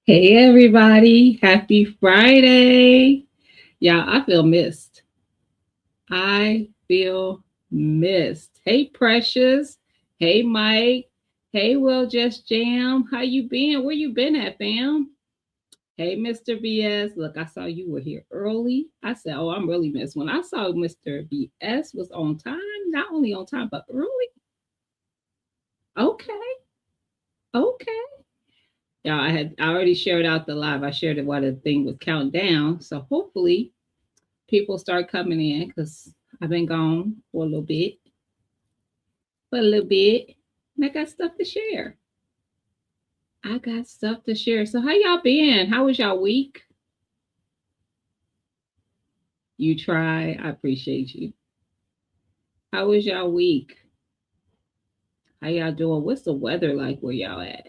Hey everybody, happy Friday. Y'all, I feel missed. I feel missed. Hey Precious. Hey Mike. Hey Will Just Jam. How you been? Where you been at, fam? Hey Mr. BS. Look, I saw you were here early. I said, oh, I'm really missed. When I saw Mr. BS was on time, not only on time, but early. Okay. Okay. Yeah, I already shared out the live. I shared it while the thing was counting down. So hopefully people start coming in because I've been gone for a little bit. And I got stuff to share. I got stuff to share. So how y'all been? How was y'all week? You try. I appreciate you. How was y'all week? How y'all doing? What's the weather like where y'all at?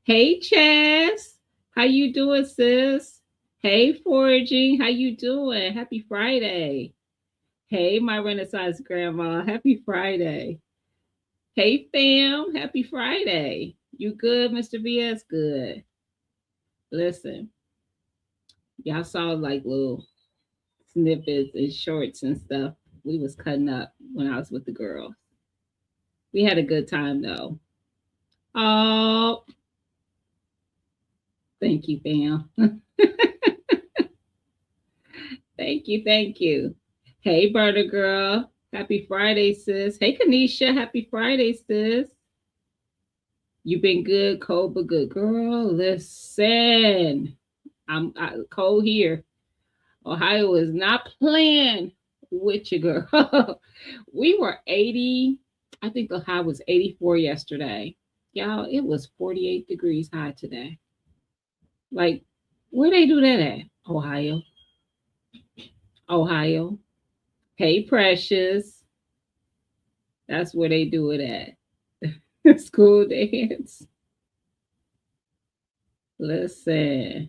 Hey Chaz. How you doing, sis? Hey Foraging. How you doing? Happy Friday. Hey, my Renaissance grandma. Happy Friday. Hey, fam. Happy Friday. You good, Mr. VS? Good. Listen, y'all saw like little snippets and shorts and stuff. We was cutting up when I was with the girls. We had a good time though. Oh, thank you, fam. Thank you, thank you. Hey, Butter Girl. Happy Friday, sis. Hey, Kanisha. Happy Friday, sis. You been good, cold but good, girl. Listen, cold here. Ohio is not playing with you, girl. We were 80. I think the high was 84 yesterday. Y'all, it was 48 degrees high today. Like, where they do that at? Ohio. Ohio. Hey, Precious. That's where they do it at. School dance. Listen.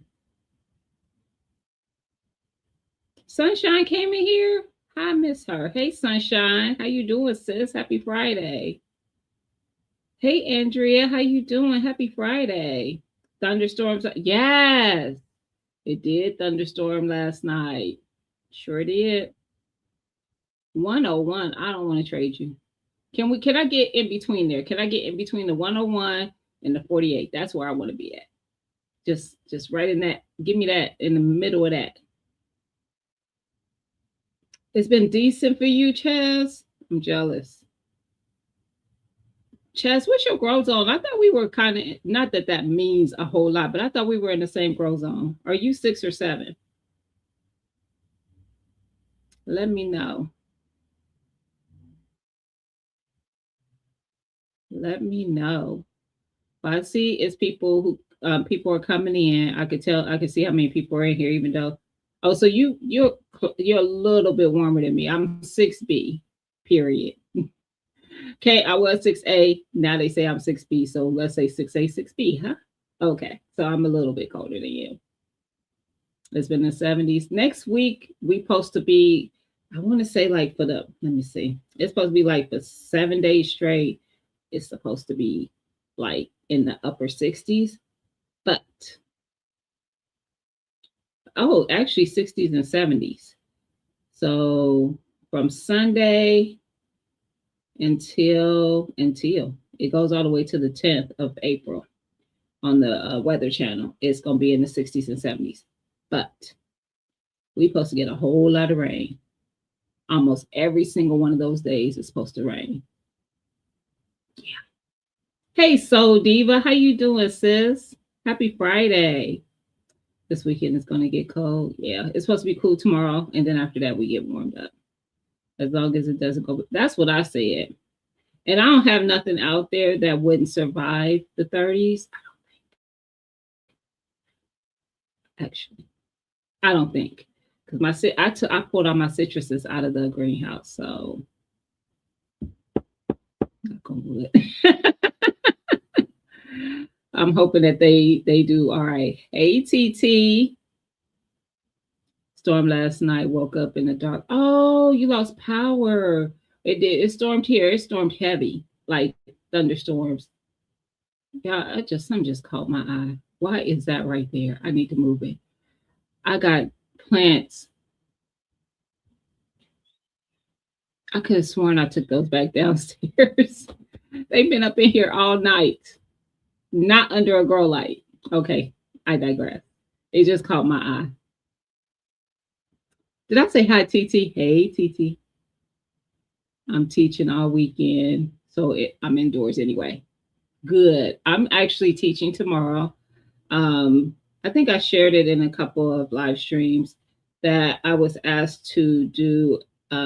Sunshine came in here. I miss her. Hey, Sunshine. How you doing, sis? Happy Friday. Hey, Andrea. How you doing? Happy Friday. Thunderstorms. Yes, it did thunderstorm last night. Sure did. 101. I don't want to trade you. Can I get in between there? Can I get in between the 101 and the 48? That's where I want to be at. Just right in that. Give me that in the middle of that. It's been decent for you, Chaz. I'm jealous. Chaz, what's your growth zone? I thought we were kind of, not that that means a whole lot, but I thought we were in the same growth zone. Are you 6 or 7? Let me know. Let me know. But I see it's people who people are coming in. I could tell. I could see how many people are in here, even though. Oh, so you're a little bit warmer than me. I'm 6B. Period. Okay, I was 6A. Now they say I'm 6B. So let's say 6A, 6B, huh? Okay, so I'm a little bit colder than you. It's been the 70s. Next week we supposed to be. I want to say like for the. Let me see. It's supposed to be like for 7 days straight. It's supposed to be like in the upper 60s, but oh, actually 60s and 70s. So from Sunday until it goes all the way to the 10th of April on the Weather Channel. It's gonna be in the 60s and 70s, but we supposed to get a whole lot of rain. Almost every single one of those days is supposed to rain. Yeah. Hey, Soul Diva, how you doing, sis? Happy Friday. This weekend is gonna get cold. Yeah, it's supposed to be cool tomorrow, and then after that we get warmed up. As long as it doesn't go. That's what I said. And I don't have nothing out there that wouldn't survive the 30s. Actually, I don't think because I pulled all my citruses out of the greenhouse, so knock on wood. I'm hoping that they do all right. ATT storm last night. Woke up in the dark. Oh, you lost power. It did. It stormed here. It stormed heavy, like thunderstorms. Yeah, something just caught my eye. Why is that right there? I need to move it. I got plants. I could have sworn I took those back downstairs. They've been up in here all night, not under a grow light. Okay, I digress. It just caught my eye. Did I say hi, TT? Hey, TT. I'm teaching all weekend, so I'm indoors anyway. Good. I'm actually teaching tomorrow. Um, I think I shared it in a couple of live streams that I was asked to do,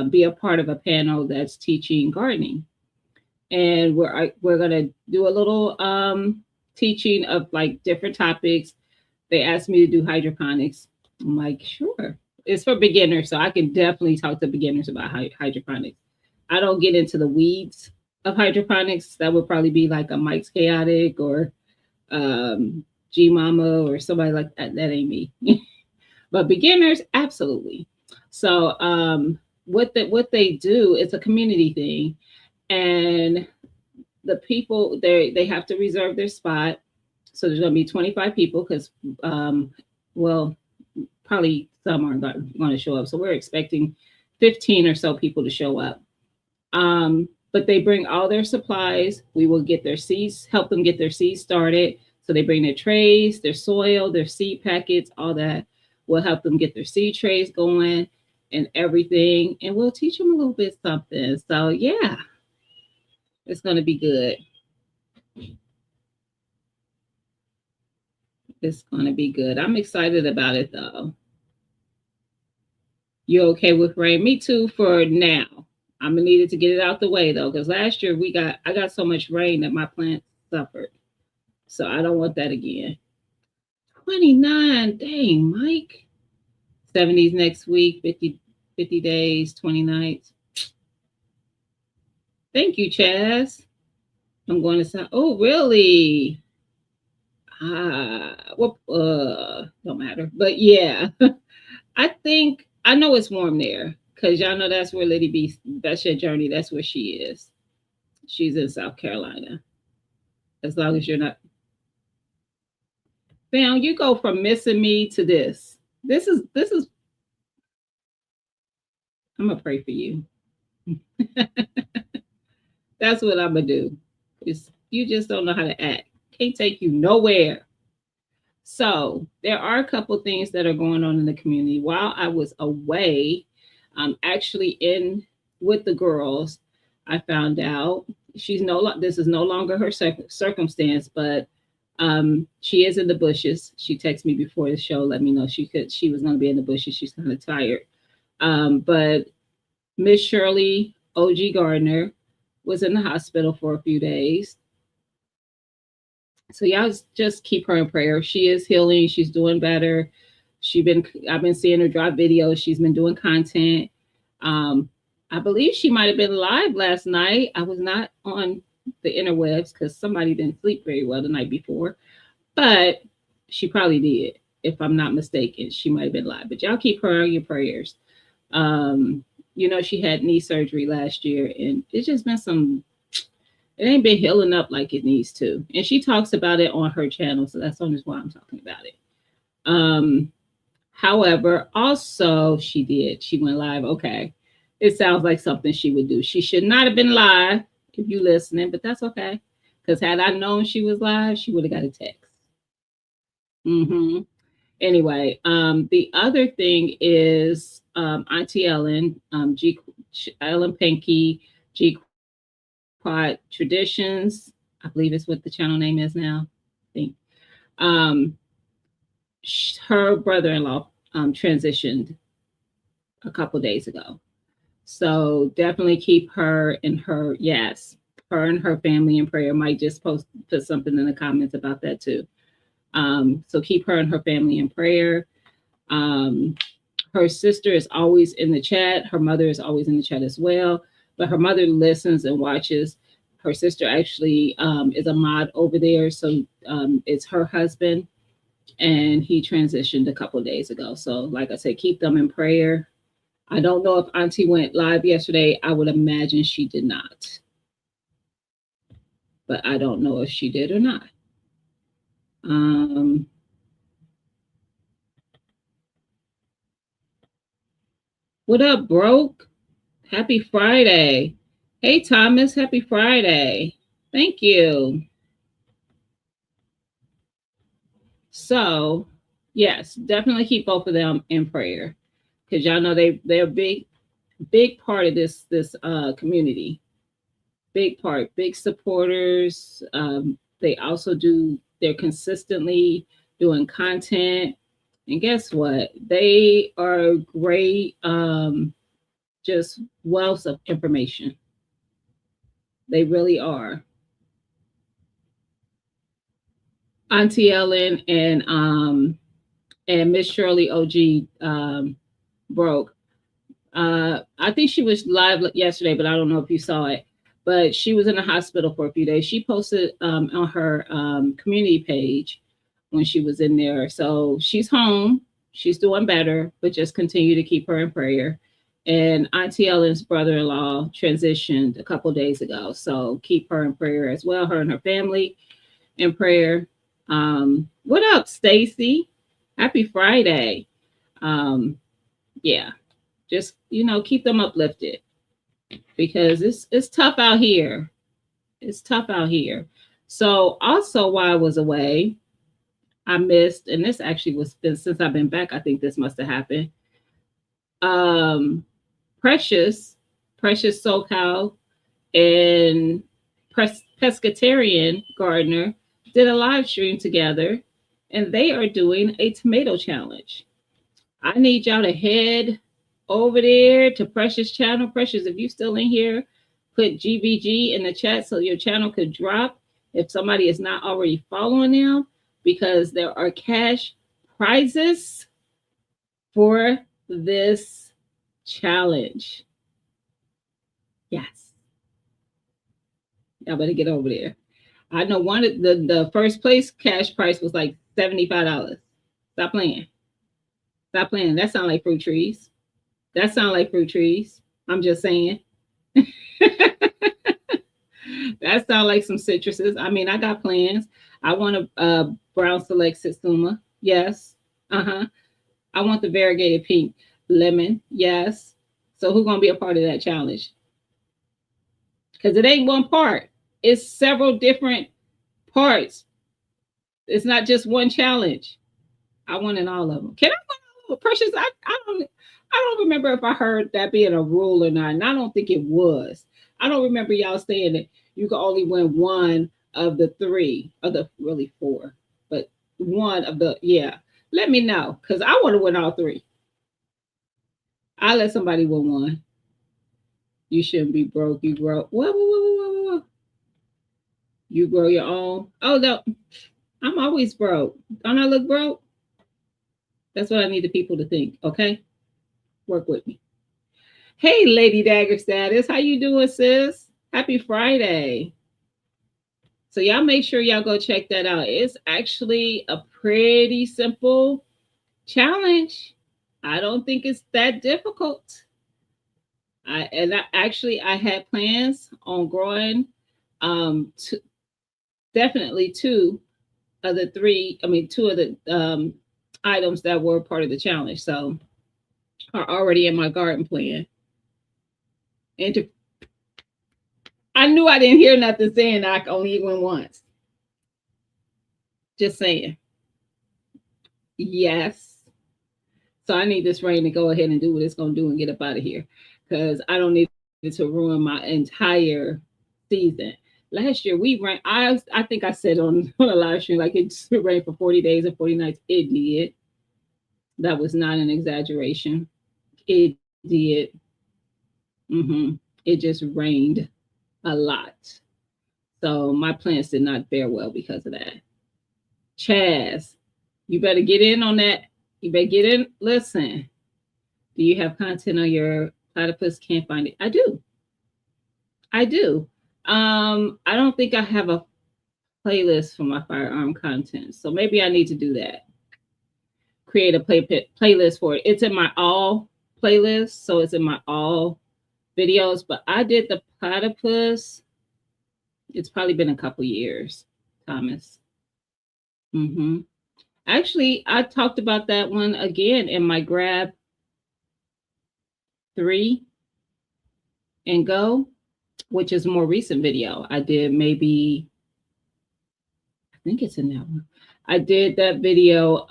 be a part of a panel that's teaching gardening, and we're gonna do a little teaching of like different topics. They asked me to do hydroponics. I'm like, sure. It's for beginners, so I can definitely talk to beginners about hydroponics. I don't get into the weeds of hydroponics. That would probably be like a Mike's Chaotic or um, G Mama or somebody like that. That ain't me. But beginners, absolutely. So what they do is a community thing, and the people they have to reserve their spot. So there's going to be 25 people because, well, probably some aren't going to show up. So we're expecting 15 or so people to show up. But they bring all their supplies. We will get their seeds, help them get their seeds started. So they bring their trays, their soil, their seed packets, all that. We'll help them get their seed trays going and everything. And we'll teach them a little bit something. So yeah, it's going to be good. It's going to be good. I'm excited about it though. You okay with rain? Me too for now. I'm gonna need it to get it out the way though, because last year I got so much rain that my plants suffered. So I don't want that again. 29, dang, Mike. 70s next week, 50 days, 20 nights. Thank you, Chaz. I'm going to say, oh, really? Well, don't matter. But yeah, I think I know it's warm there because y'all know that's where Liddy B. That's your journey. That's where she is. She's in South Carolina. As long as you're not, fam, you go from missing me to this. This is. I'm gonna pray for you. That's what I'm gonna do. It's, you just don't know how to act. Can't take you nowhere. So there are a couple things that are going on in the community. While I was away, actually in with the girls, I found out she's this is no longer her circumstance, but she is in the bushes. She texted me before the show, let me know she was going to be in the bushes. She's kind of tired. But Miss Shirley OG Gardner was in the hospital for a few days. So y'all just keep her in prayer. She is healing. She's doing better. I've been seeing her drop videos. She's been doing content. I believe she might have been live last night. I was not on the interwebs because somebody didn't sleep very well the night before, but she probably did. If I'm not mistaken, she might have been live. But y'all keep her in your prayers. You know, she had knee surgery last year, and it's just been it ain't been healing up like it needs to. And she talks about it on her channel, so that's only why I'm talking about it. However, also she went live. Okay. It sounds like something she would do. She should not have been live if you listening, but that's okay. Because had I known she was live, she would have got a text. Mm-hmm. Anyway, the other thing is Auntie Ellen, Ellen Pinky, G Quad Traditions. I believe it's what the channel name is now. I think. Her brother-in-law transitioned a couple days ago. So definitely keep her and her family in prayer. Might just put something in the comments about that too. So keep her and her family in prayer. Her sister is always in the chat. Her mother is always in the chat as well. But her mother listens and watches. Her sister actually is a mod over there. So it's her husband. And he transitioned a couple of days ago. So like I said, keep them in prayer. I don't know if Auntie went live yesterday. I would imagine she did not. But I don't know if she did or not. What up, broke? Happy Friday. Hey, Thomas, happy Friday. Thank you. So, yes, definitely keep both of them in prayer because y'all know they're a big part of this community. Big part, big supporters. They also they're consistently doing content. And guess what? They are great, just wealth of information. They really are. Auntie Ellen and Miss Shirley OG broke. I think she was live yesterday, but I don't know if you saw it. But she was in the hospital for a few days. She posted on her community page when she was in there. So she's home. She's doing better, but just continue to keep her in prayer. And Auntie Ellen's brother-in-law transitioned a couple days ago. So keep her in prayer as well, her and her family in prayer. What up, Stacy? Happy Friday. Um, yeah, just keep them uplifted because it's tough out here. It's tough out here. So also while I was away, I missed, and this actually was since I've been back. I think this must have happened. Um, Precious, Precious SoCal, and Pescatarian Gardener did a live stream together, and they are doing a tomato challenge. I need y'all to head over there to Precious channel. Precious, if you still in here, put GVG in the chat so your channel could drop if somebody is not already following them, because there are cash prizes for this challenge. Yes, y'all better get over there. I know one of the first place cash price was like $75. Stop playing. Stop playing. That sound like fruit trees. That sound like fruit trees. I'm just saying. That sound like some citruses. I mean, I got plans. I want a brown select Satsuma. Yes. Uh-huh. I want the variegated pink lemon. Yes. So who's gonna be a part of that challenge? Because it ain't one part. It's several different parts. It's not just one challenge. I wanted all of them. Can I win all of them? Precious? I don't remember if I heard that being a rule or not, and I don't think it was. I don't remember y'all saying that you could only win one of the three, of the really four, but one of the yeah. Let me know because I want to win all three. I'll let somebody win one. You shouldn't be broke. You grow. Whoa. You grow your own. Oh no, I'm always broke. Don't I look broke? That's what I need the people to think. Okay, work with me. Hey, Lady Dagger Status, how you doing, sis? Happy Friday. So y'all make sure y'all go check that out. It's actually a pretty simple challenge. I don't think it's that difficult. I had plans on growing definitely two of the three, I mean two of the items that were part of the challenge. So are already in my garden plan. And I knew I didn't hear nothing saying I could only win once. Just saying. Yes. So I need this rain to go ahead and do what it's going to do and get up out of here because I don't need it to ruin my entire season. Last year we ran. I think I said on a live stream like it rained for 40 days and 40 nights. It did. That was not an exaggeration. It did. It just rained a lot. So my plants did not fare well because of that. Chaz, you better get in on that. You better get in. Listen, do you have content on your platypus? Can't find it. I do. I do. I don't think I have a playlist for my firearm content, so maybe I need to do that. Create a playlist for it. It's in my all playlist, so it's in my all videos. But I did the platypus. It's probably been a couple years, Thomas. Actually, I talked about that one again in my grab 3 and go, which is a more recent video. I did maybe, I think it's in that one. I did that video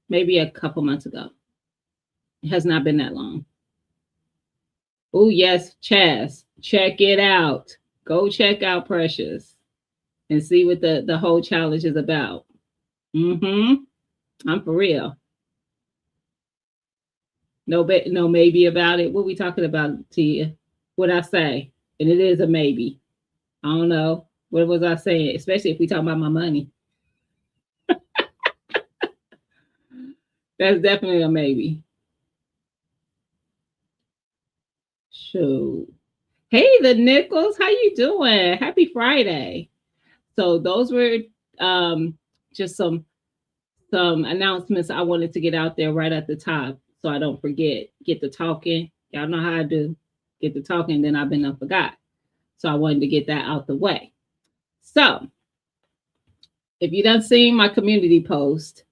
maybe a couple months ago. It has not been that long. Oh, yes, Chaz, check it out. Go check out Precious and see what the whole challenge is about. I'm for real. No maybe about it. What we talking about, Tia? What I say? And it is a maybe. I don't know. What was I saying? Especially if we talk about my money. That's definitely a maybe. Shoot. Hey, the Nichols, how you doing? Happy Friday. So those were just some announcements I wanted to get out there right at the top so I don't forget. Get to talking. Y'all know how I do. Get to talking, then I've been forgot. So I wanted to get that out the way. So if you done seen my community post,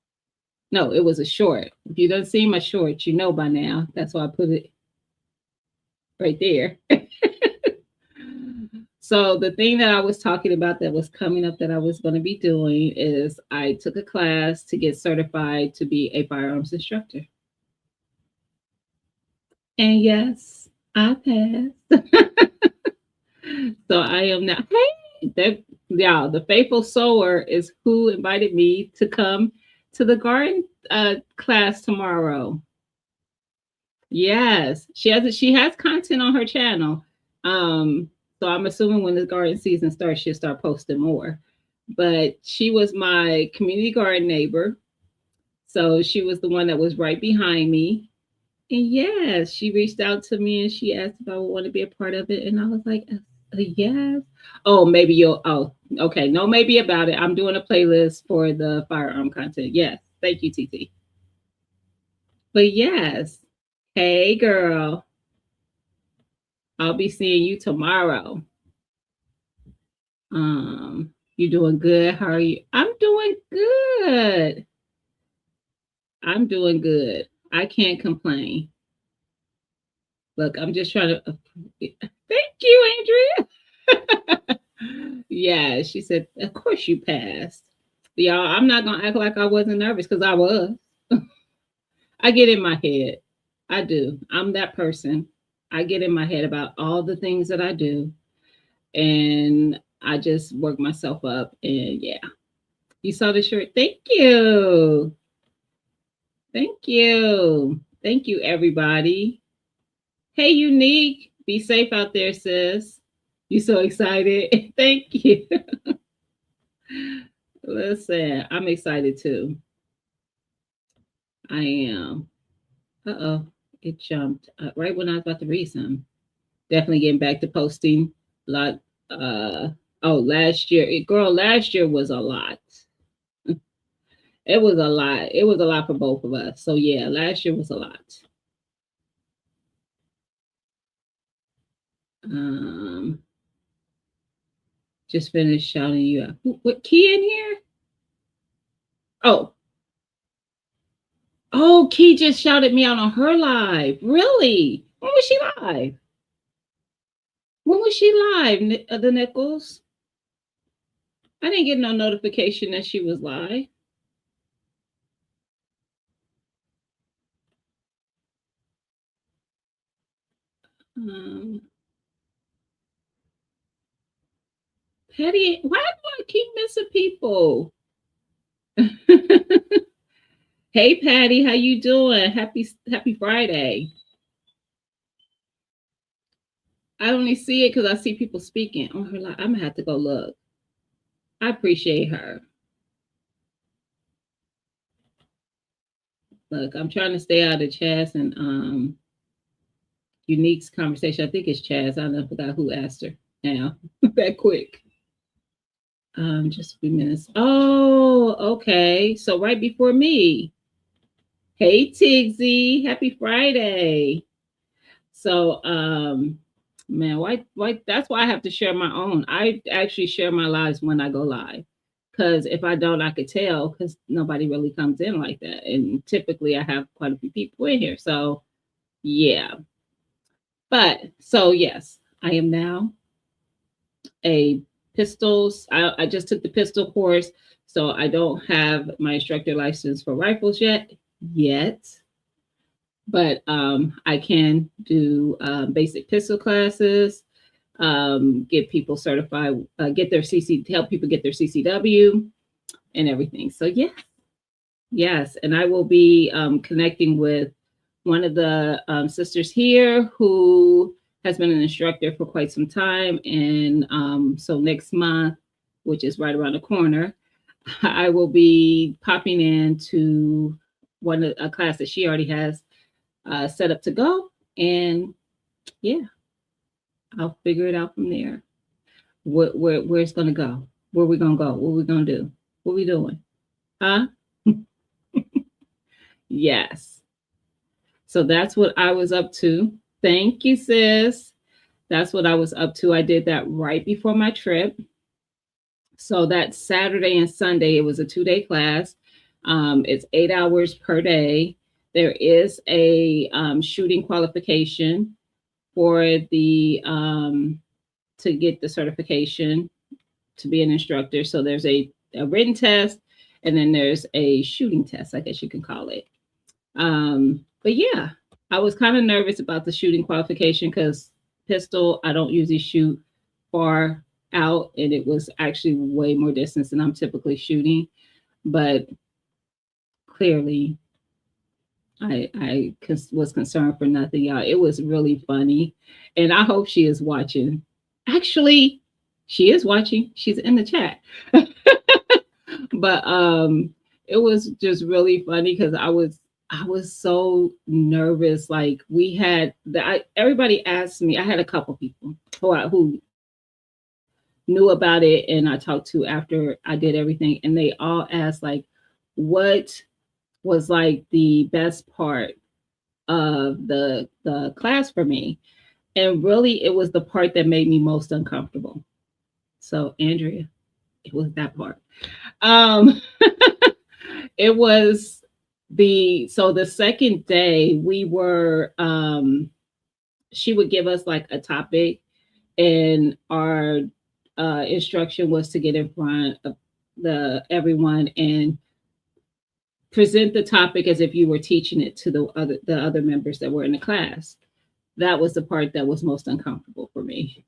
no, it was a short. If you done seen my short, you know by now. That's why I put it right there. So the thing that I was talking about that was coming up that I was going to be doing is I took a class to get certified to be a firearms instructor. And yes, I passed. So I am now, hey, y'all, the faithful sower is who invited me to come to the garden class tomorrow. Yes, she has content on her channel. So I'm assuming when the garden season starts, she'll start posting more. But she was my community garden neighbor. So she was the one that was right behind me. And yes, she reached out to me and she asked if I would want to be a part of it. And I was like, yes. Oh, maybe okay. No, maybe about it. I'm doing a playlist for the firearm content. Yes. Thank you, TT. But yes. Hey, girl. I'll be seeing you tomorrow. You doing good? How are you? I'm doing good. I'm doing good. I can't complain. Look, I'm just trying to. Thank you, Andrea. Yeah, she said, of course you passed. Y'all, I'm not going to act like I wasn't nervous because I was. I get in my head. I do. I'm that person. I get in my head about all the things that I do. And I just work myself up. And yeah, you saw the shirt. Thank you. Thank you. Thank you, everybody. Hey, Unique. Be safe out there, sis. You so excited. Thank you. Listen, I'm excited too. I am. Uh-oh. It jumped right when I was about to read some. Definitely getting back to posting a lot. Last year. Last year was a lot. It was a lot. It was a lot for both of us. So yeah, last year was a lot. Just finished shouting you out. What Key in here? Oh, Key just shouted me out on her live. Really? When was she live? When was she live, the Nichols? I didn't get no notification that she was live. Patty, why do I keep missing people? Hey, Patty, how you doing? Happy Friday. I only see it because I see people speaking on her live. I'm gonna have to go look. I appreciate her. Look, I'm trying to stay out of Chaz and Unique's conversation. I think it's Chaz. I forgot who asked her now. That quick. Just a few minutes. Oh, okay. So right before me. Hey, Tigsy. Happy Friday. So, man, why? That's why I have to share my own. I actually share my lives when I go live. Because if I don't, I could tell because nobody really comes in like that. And typically I have quite a few people in here. So Yeah. But so yes, I am now a pistols. I just took the pistol course, so I don't have my instructor license for rifles yet. But I can do basic pistol classes, get people certified, get their CC, help people get their CCW and everything. So yeah, yes, and I will be connecting with one of the sisters here who has been an instructor for quite some time, and so next month, which is right around the corner, I will be popping in to a class that she already has set up to go, and yeah, I'll figure it out from there. Where it's gonna go? Where we gonna go? What we gonna do? What we doing? Huh? Yes. So that's what I was up to. Thank you, sis. That's what I was up to. I did that right before my trip. So that Saturday and Sunday, it was a 2 day class. It's 8 hours per day. There is a shooting qualification for the to get the certification to be an instructor. So there's a written test, and then there's a shooting test, I guess you can call it. But yeah, I was kind of nervous about the shooting qualification because pistol, I don't usually shoot far out, and it was actually way more distance than I'm typically shooting. But clearly, I was concerned for nothing, y'all. It was really funny, and I hope she is watching. Actually, she is watching. She's in the chat. But it was just really funny because I was so nervous. Like we had everybody asked me. I had a couple people who knew about it, and I talked to after I did everything, and they all asked like, what was like the best part of the class for me, and really it was the part that made me most uncomfortable. So Andrea, it was that part. Um, it was the second day we were she would give us like a topic, and our instruction was to get in front of the everyone and present the topic as if you were teaching it to the other members that were in the class. That was the part that was most uncomfortable for me.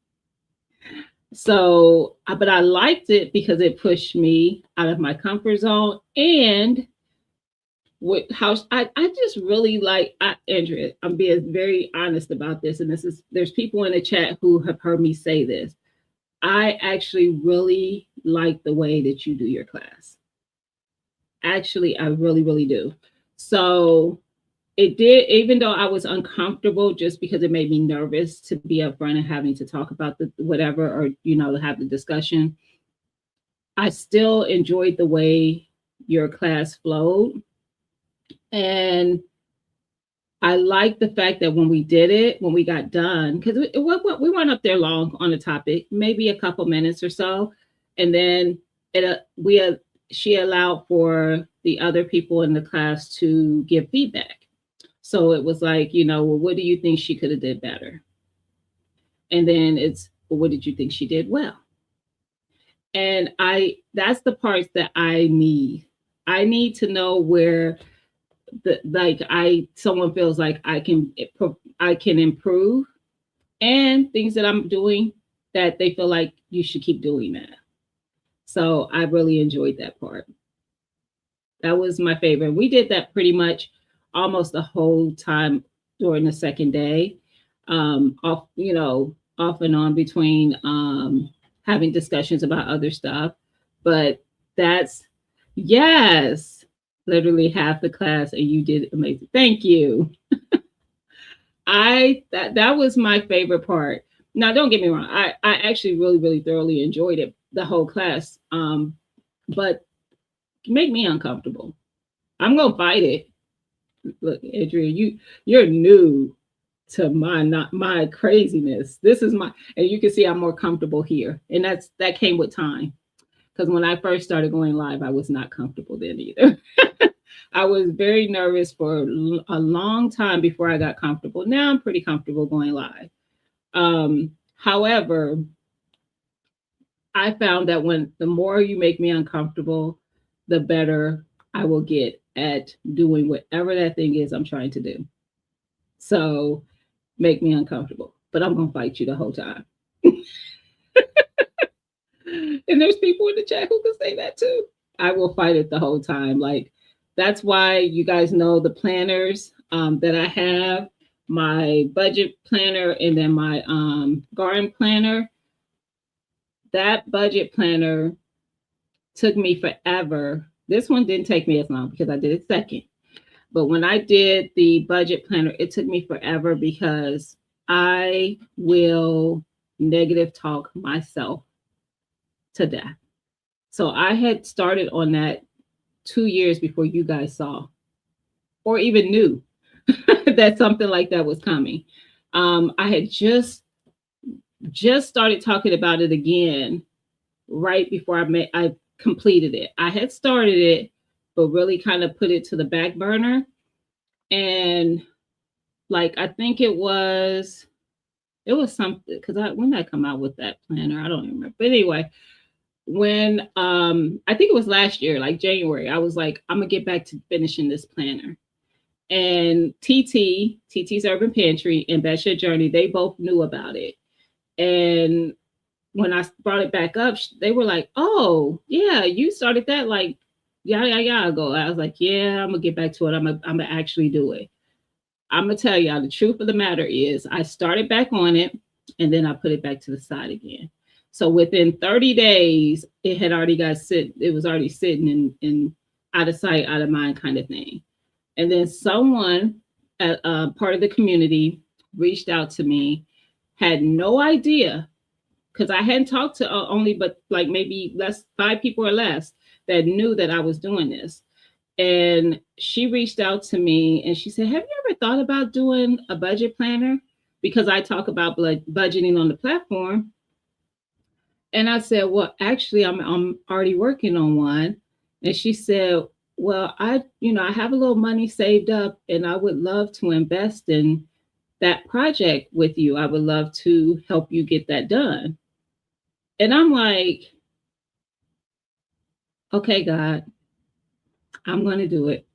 So, but I liked it because it pushed me out of my comfort zone, and what how I just really like Andrea. I'm being very honest about this, and there's people in the chat who have heard me say this. I actually really like the way that you do your class. Actually, I really, really do. So it did, even though I was uncomfortable, just because it made me nervous to be up front and having to talk about the whatever, or to have the discussion. I still enjoyed the way your class flowed, and I like the fact that when we did it, when we got done, because we weren't up there long on the topic, maybe a couple minutes or so, and then she allowed for the other people in the class to give feedback. So it was like, well, what do you think she could have did better? And then it's, well, what did you think she did well? And that's the parts that I need. I need to know where someone feels like I can improve, and things that I'm doing that they feel like you should keep doing that. So I really enjoyed that part. That was my favorite. We did that pretty much almost the whole time during the second day, off and on between having discussions about other stuff. But that's, yes, literally half the class, and you did amazing. Thank you. That was my favorite part. Now, don't get me wrong. I actually really, really thoroughly enjoyed it, the whole class. But make me uncomfortable. I'm gonna fight it. Look, Adrian, you're new to my craziness. This is and you can see I'm more comfortable here, and that came with time. Because when I first started going live, I was not comfortable then either. I was very nervous for a long time before I got comfortable. Now I'm pretty comfortable going live. However, I found that when the more you make me uncomfortable, the better I will get at doing whatever that thing is I'm trying to do. So make me uncomfortable, but I'm gonna fight you the whole time. And there's people in the chat who can say that too. I will fight it the whole time. Like that's why you guys know the planners that I have, my budget planner and then my garden planner. That budget planner took me forever. This one didn't take me as long because I did it second. But when I did the budget planner, it took me forever because I will negative talk myself to death. So I had started on that 2 years before you guys saw or even knew that something like that was coming. I had just started talking about it again right before I completed it. I had started it, but really kind of put it to the back burner. And like I think it was something because when did I come out with that planner? I don't remember. But anyway, when I think it was last year, like January, I was like, I'm gonna get back to finishing this planner. And TT's Urban Pantry and Bed Journey, they both knew about it. And when I brought it back up, they were like, "Oh, yeah, you started that like yeah ago." I was like, "Yeah, I'm gonna get back to it. I'm gonna actually do it." I'm gonna tell y'all the truth of the matter is, I started back on it, and then I put it back to the side again. So within 30 days, it had already got sit. It was already sitting in out of sight, out of mind kind of thing. And then someone at part of the community reached out to me, had no idea because I hadn't talked to only but like maybe less 5 people or less that knew that I was doing this. And she reached out to me and she said, "Have you ever thought about doing a budget planner?" Because I talk about budgeting on the platform. And I said, "Well, actually, I'm already working on one." And she said, "Well, I have a little money saved up and I would love to invest in that project with you. I would love to help you get that done." And I'm like, "Okay, God, I'm going to do it."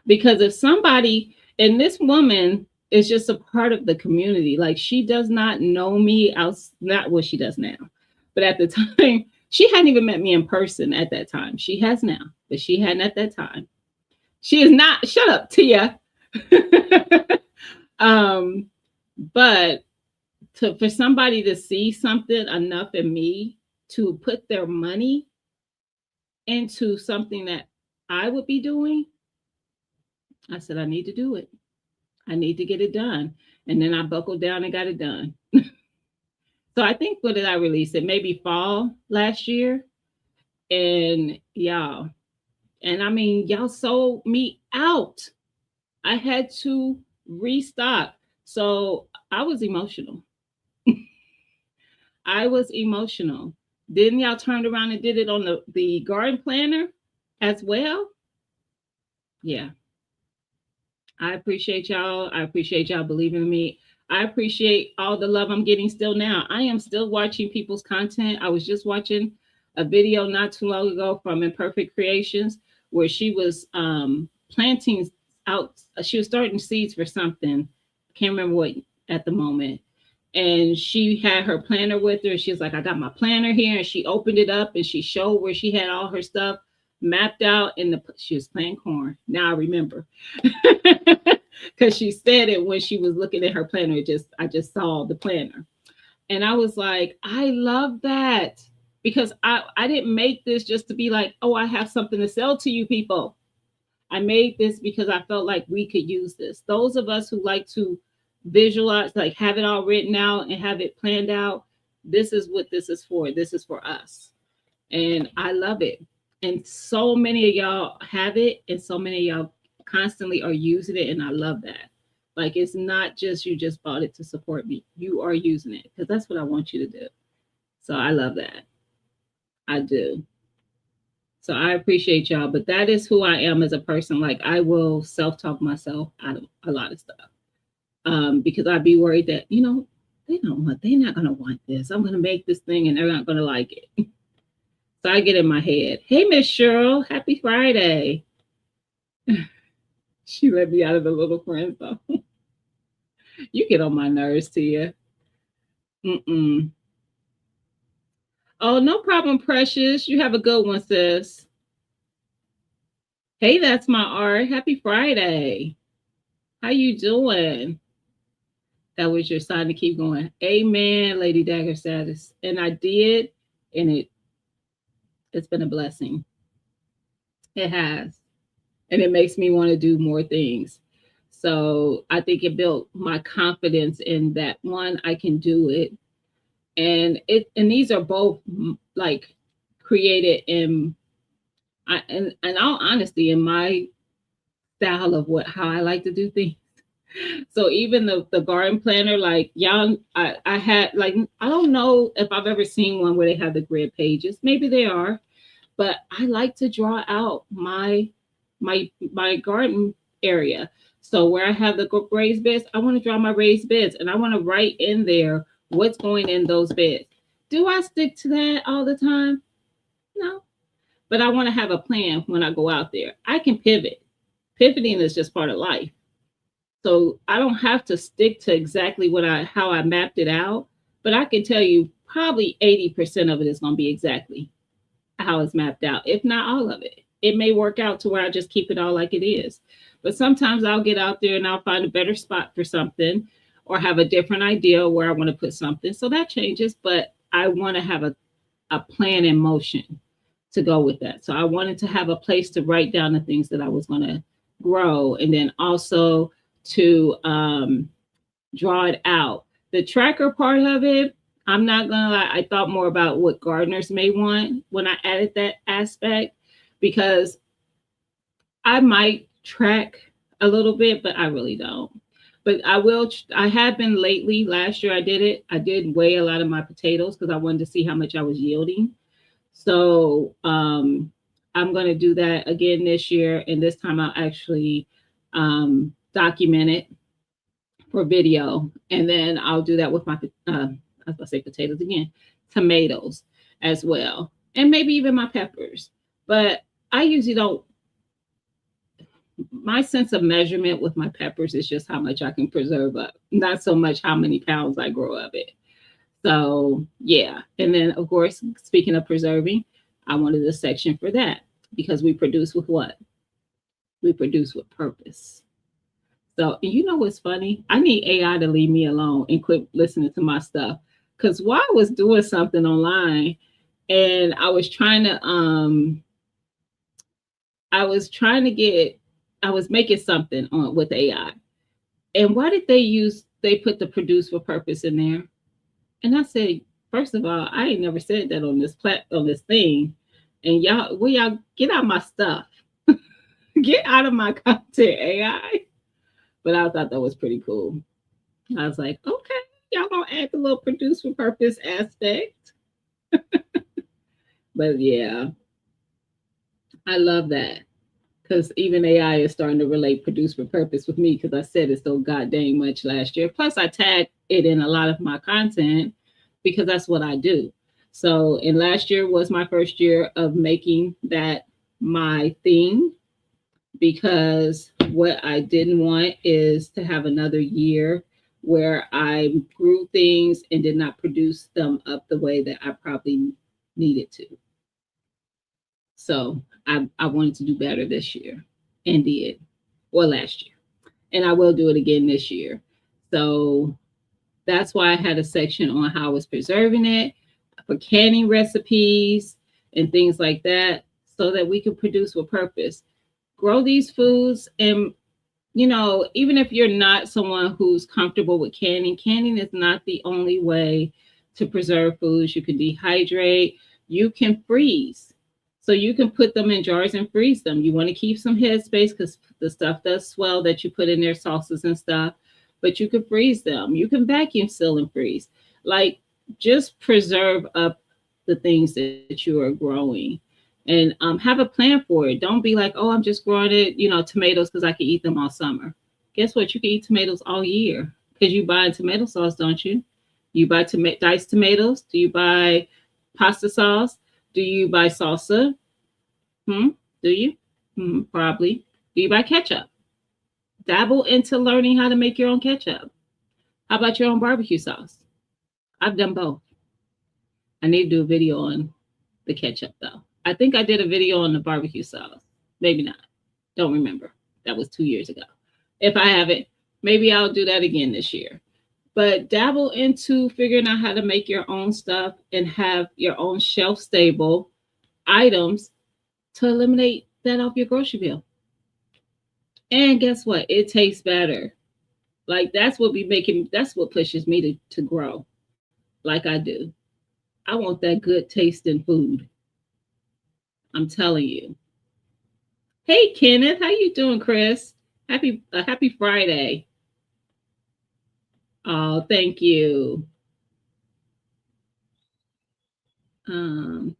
Because if somebody, and this woman is just a part of the community, like she does not know me else, not what she does now. But at the time, she hadn't even met me in person at that time. She has now, but she hadn't at that time. She is not, shut up, Tia. um, but for somebody to see something enough in me to put their money into something that I would be doing, I said, I need to do it. I need to get it done. And then I buckled down and got it done. So I think, what did I release it? Maybe fall last year. And y'all, and I mean, y'all sold me out. I had to restock. So I was emotional. I was emotional. Then y'all turned around and did it on the garden planner as well. Yeah. I appreciate y'all. I appreciate y'all believing in me. I appreciate all the love I'm getting still now. I am still watching people's content. I was just watching a video not too long ago from Imperfect Creations where she was planting out, she was starting seeds for something. I can't remember what at the moment. And she had her planner with her. She was like, "I got my planner here." And she opened it up and she showed where she had all her stuff mapped out. And she was planting corn. Now I remember. Because she said it when she was looking at her planner. I just saw the planner. And I was like, I love that. Because I didn't make this just to be like, "Oh, I have something to sell to you people." I made this because I felt like we could use this. Those of us who like to visualize, like have it all written out and have it planned out, this is what this is for. This is for us. And I love it. And so many of y'all have it, and so many of y'all constantly are using it. And I love that. Like, it's not just you just bought it to support me. You are using it because that's what I want you to do. So I love that. I do. So I appreciate y'all, but that is who I am as a person. Like I will self-talk myself out of a lot of stuff. Because I'd be worried that, they're not gonna want this. I'm gonna make this thing and they're not gonna like it. So I get in my head. Hey Miss Cheryl, happy Friday. She let me out of the little friend zone. You get on my nerves, Tia. Mm-mm. Oh, no problem, Precious. You have a good one, sis. Hey, that's my art. Happy Friday. How you doing? That was your sign to keep going. Amen, Lady Dagger status. And I did, and it's been a blessing. It has. And it makes me want to do more things. So I think it built my confidence in that one, I can do it. And these are both like created in all honesty, in my style of how I like to do things. So even the garden planner, like y'all, I had like, I don't know if I've ever seen one where they have the grid pages. Maybe they are, but I like to draw out my garden area. So where I have the raised beds, I want to draw my raised beds, and I want to write in there what's going in those beds. Do I stick to that all the time? No, but I want to have a plan when I go out there. I can pivot. Pivoting is just part of life. So I don't have to stick to exactly how I mapped it out, but I can tell you probably 80% of it is going to be exactly how it's mapped out, if not all of it. It may work out to where I just keep it all like it is. But sometimes I'll get out there and I'll find a better spot for something or have a different idea where I want to put something. So that changes, but I want to have a plan in motion to go with that. So I wanted to have a place to write down the things that I was going to grow, and then also to draw it out. The tracker part of it, I'm not gonna lie, I thought more about what gardeners may want when I added that aspect, because I might track a little bit, but I really don't. But I have been lately. Last year I did it. I did weigh a lot of my potatoes because I wanted to see how much I was yielding. So I'm going to do that again this year. And this time I'll actually document it for video. And then I'll do that with my, I was going to say potatoes again, tomatoes as well. And maybe even my peppers. But I usually don't, my sense of measurement with my peppers is just how much I can preserve up, not so much how many pounds I grow of it. So yeah. And then of course, speaking of preserving, I wanted a section for that because we produce with what? We produce with purpose. So, and you know what's funny? I need AI to leave me alone and quit listening to my stuff. Because while I was doing something online and I was trying to I was making something on with AI. And why did they put the produce with purpose in there? And I said, first of all, I ain't never said that on this thing. And y'all get out my stuff. Get out of my content, AI. But I thought that was pretty cool. I was like, okay, y'all gonna add the little produce for purpose aspect. But yeah, I love that. Because even AI is starting to relate produce for purpose with me because I said it so goddamn much last year. Plus, I tagged it in a lot of my content because that's what I do. So, and last year was my first year of making that my thing, because what I didn't want is to have another year where I grew things and did not produce them up the way that I probably needed to. So I wanted to do better this year and did, or last year. And I will do it again this year. So that's why I had a section on how I was preserving it, for canning recipes and things like that, so that we could produce with purpose. Grow these foods. And, even if you're not someone who's comfortable with canning is not the only way to preserve foods. You can dehydrate, you can freeze. So you can put them in jars and freeze them. You want to keep some headspace because the stuff does swell that you put in their sauces and stuff, but you can freeze them. You can vacuum seal and freeze. Like, just preserve up the things that you are growing. and have a plan for it. Don't be like, oh, I'm just growing it, tomatoes because I can eat them all summer. Guess what? You can eat tomatoes all year because you buy tomato sauce, don't you? You buy diced tomatoes. Do you buy pasta sauce? Do you buy salsa? Hmm? Do you? Probably. Do you buy ketchup? Dabble into learning how to make your own ketchup. How about your own barbecue sauce? I've done both. I need to do a video on the ketchup though. I think I did a video on the barbecue sauce. Maybe not. Don't remember. That was 2 years ago. If I haven't, maybe I'll do that again this year. But dabble into figuring out how to make your own stuff and have your own shelf stable items to eliminate that off your grocery bill. And guess what? It tastes better. Like that's what pushes me to grow like I do. I want that good tasting food. I'm telling you. Hey Kenneth, how you doing, Chris? Happy Friday. Oh, thank you. Um,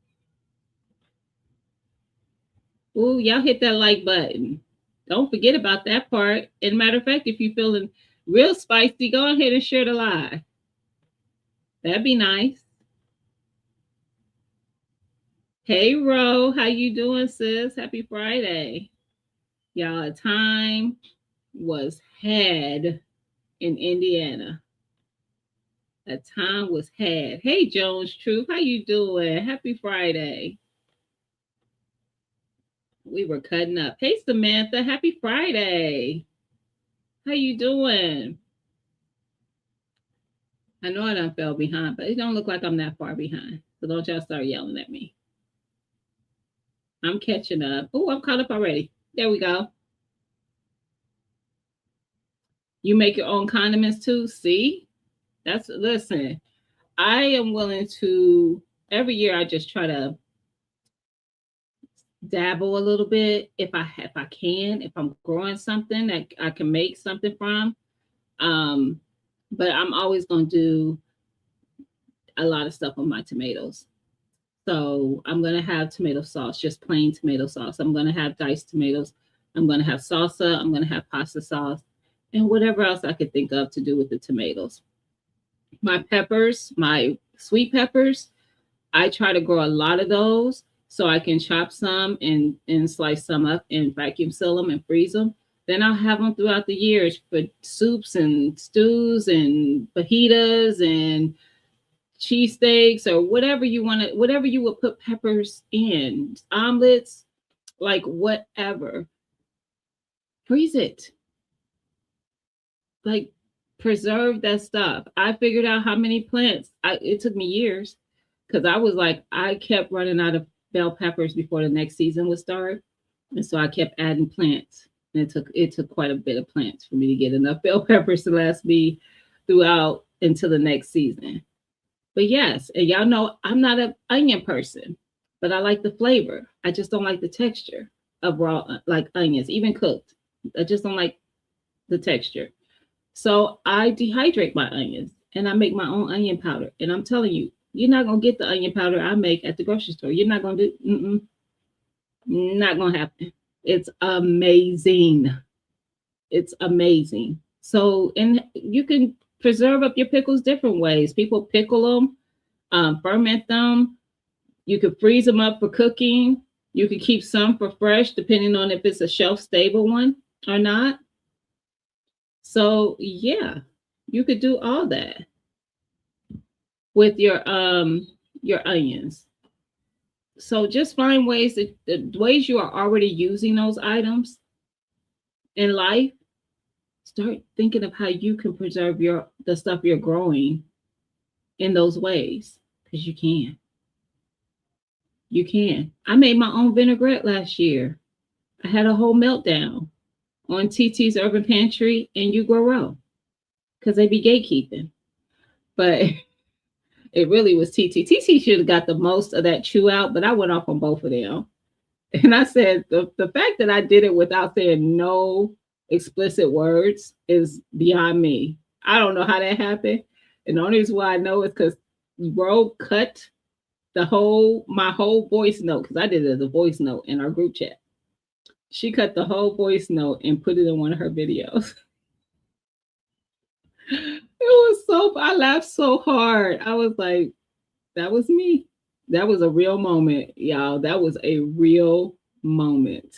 oh, y'all hit that like button. Don't forget about that part. And matter of fact, if you're feeling real spicy, go ahead and share the live. That'd be nice. Hey Ro, how you doing, sis? Happy Friday. Y'all, a time was had in Indiana. A time was had. Hey Jones Truth, how you doing? Happy Friday. We were cutting up. Hey Samantha, happy Friday. How you doing? I know I done fell behind, but it don't look like I'm that far behind. So don't y'all start yelling at me. I'm catching up. Oh, I'm caught up already. There we go. You make your own condiments too. See? Listen. I am willing to every year I just try to dabble a little bit if I can, if I'm growing something that I can make something from. But I'm always gonna do a lot of stuff on my tomatoes. So I'm gonna have tomato sauce, just plain tomato sauce. I'm gonna have diced tomatoes. I'm gonna have salsa. I'm gonna have pasta sauce, and whatever else I could think of to do with the tomatoes. My peppers, my sweet peppers, I try to grow a lot of those so I can chop some and slice some up and vacuum seal them and freeze them. Then I'll have them throughout the years for soups and stews and fajitas and cheesesteaks or whatever you want to, whatever you would put peppers in, omelets, like whatever. Freeze it. Like preserve that stuff. I figured out how many plants. It took me years because I was like, I kept running out of bell peppers before the next season would start. And so I kept adding plants. And it took quite a bit of plants for me to get enough bell peppers to last me throughout until the next season. But yes, and y'all know I'm not an onion person, but I like the flavor. I just don't like the texture of raw like onions, even cooked. I just don't like the texture. So I dehydrate my onions and I make my own onion powder. And I'm telling you, you're not gonna get the onion powder I make at the grocery store. You're not gonna not gonna happen. It's amazing. It's amazing. So, and you can preserve up your pickles different ways. People pickle them, ferment them. You could freeze them up for cooking. You could keep some for fresh, depending on if it's a shelf stable one or not. So yeah, you could do all that with your onions. So just find ways that the ways you are already using those items in life. Start thinking of how you can preserve the stuff you're growing in those ways because you can. You can. I made my own vinaigrette last year. I had a whole meltdown on TT's Urban Pantry and You Grow Row because they be gatekeeping. But it really was TT. TT should have got the most of that chew out, but I went off on both of them. And I said the fact that I did it without saying no explicit words is beyond me. I don't know how that happened. And the only reason why I know is because Roe cut my whole voice note, because I did it as a voice note in our group chat. She cut the whole voice note and put it in one of her videos. It was so, I laughed so hard. I was like, that was me. That was a real moment, y'all. That was a real moment.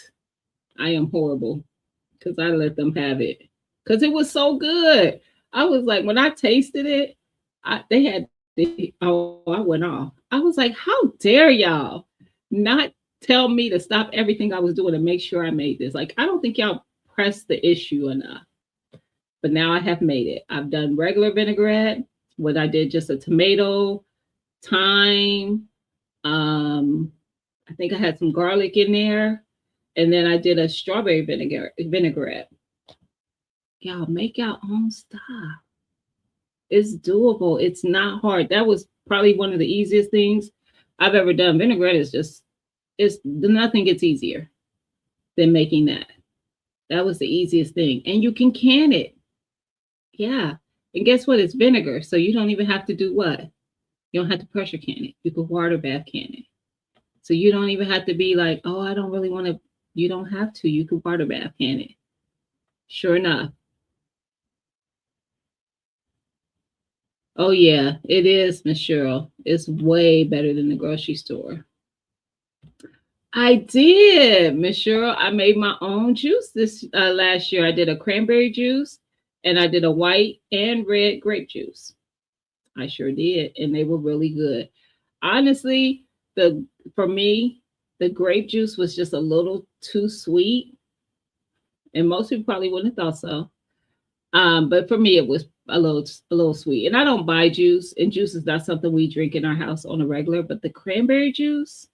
I am horrible because I let them have it because it was so good. I was like, when I tasted it, they had, oh, I went off. I was like, how dare y'all not tell me to stop everything I was doing to make sure I made this? Like, I don't think y'all pressed the issue enough. But now I have made it. I've done regular vinaigrette, what I did just a tomato, thyme. I think I had some garlic in there. And then I did a strawberry vinaigrette. Y'all make your own stuff. It's doable. It's not hard. That was probably one of the easiest things I've ever done. Vinaigrette is just, it's nothing gets easier than making that. That was the easiest thing. And you can can it. Yeah. And guess what? It's vinegar. So you don't even have to do what? You don't have to pressure can it. You can water bath can it. So you don't even have to be like, oh, I don't really want to. You don't have to. You can water bath can it. Sure enough. Oh, yeah, it is, Miss Cheryl. It's way better than the grocery store. I did, Miss Cheryl. I made my own juice this last year. I did a cranberry juice and I did a white and red grape juice. I sure did. And they were really good. Honestly, for me, the grape juice was just a little too sweet. And most people probably wouldn't have thought so. But for me, it was a little sweet. And I don't buy juice, and juice is not something we drink in our house on a regular. But the cranberry juice,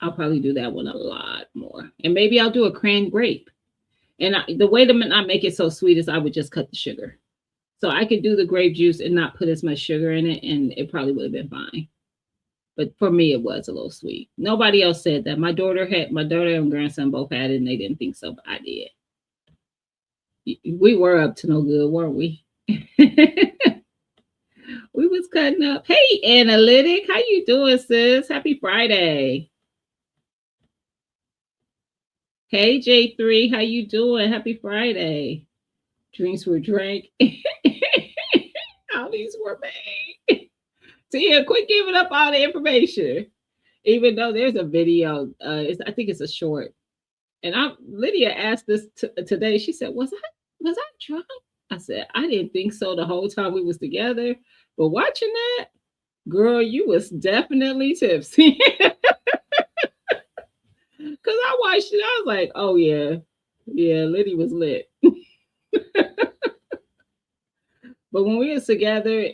I'll probably do that one a lot more. And maybe I'll do a cran grape. And the way to not make it so sweet is I would just cut the sugar. So I could do the grape juice and not put as much sugar in it, and it probably would have been fine. But for me, it was a little sweet. Nobody else said that. My daughter and grandson both had it, and they didn't think so, but I did. We were up to no good, weren't we? We was cutting up. Hey, Analytic, how you doing, sis? Happy Friday. Hey, J3, how you doing? Happy Friday. Drinks were drank. All these were made. Tia, quit giving up all the information. Even though there's a video, I think it's a short. And Lydia asked this today. She said, "Was I drunk?" I said, "I didn't think so the whole time we was together, but watching that, girl, you was definitely tipsy." Because I watched it, I was like, "Oh yeah, yeah, Lydia was lit." But when we was together,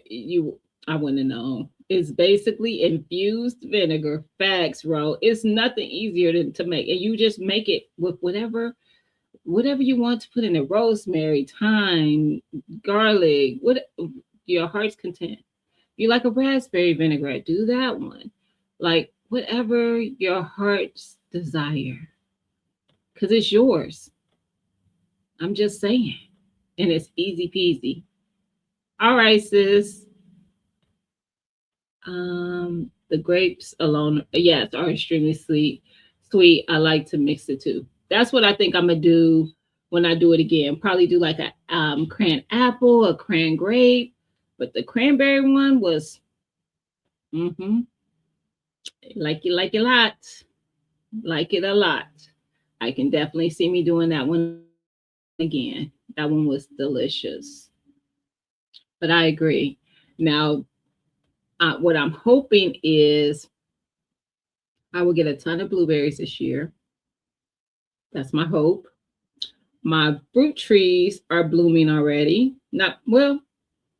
I wouldn't have known. It's basically infused vinegar. Facts, bro. It's nothing easier to make, and you just make it with whatever you want to put in it. Rosemary, thyme, garlic, what your heart's content. You like a raspberry vinaigrette, do that one. Like whatever your heart's desire, because it's yours. I'm just saying, and it's easy peasy. All right, sis. The grapes alone, yes, are extremely sweet. Sweet. I like to mix it too. That's what I think I'm gonna do when I do it again. Probably do like a cran apple, a cran grape, but the cranberry one was, like it a lot, like it a lot. I can definitely see me doing that one again. That one was delicious. But I agree. Now, what I'm hoping is I will get a ton of blueberries this year. That's my hope. My fruit trees are blooming already. Not well,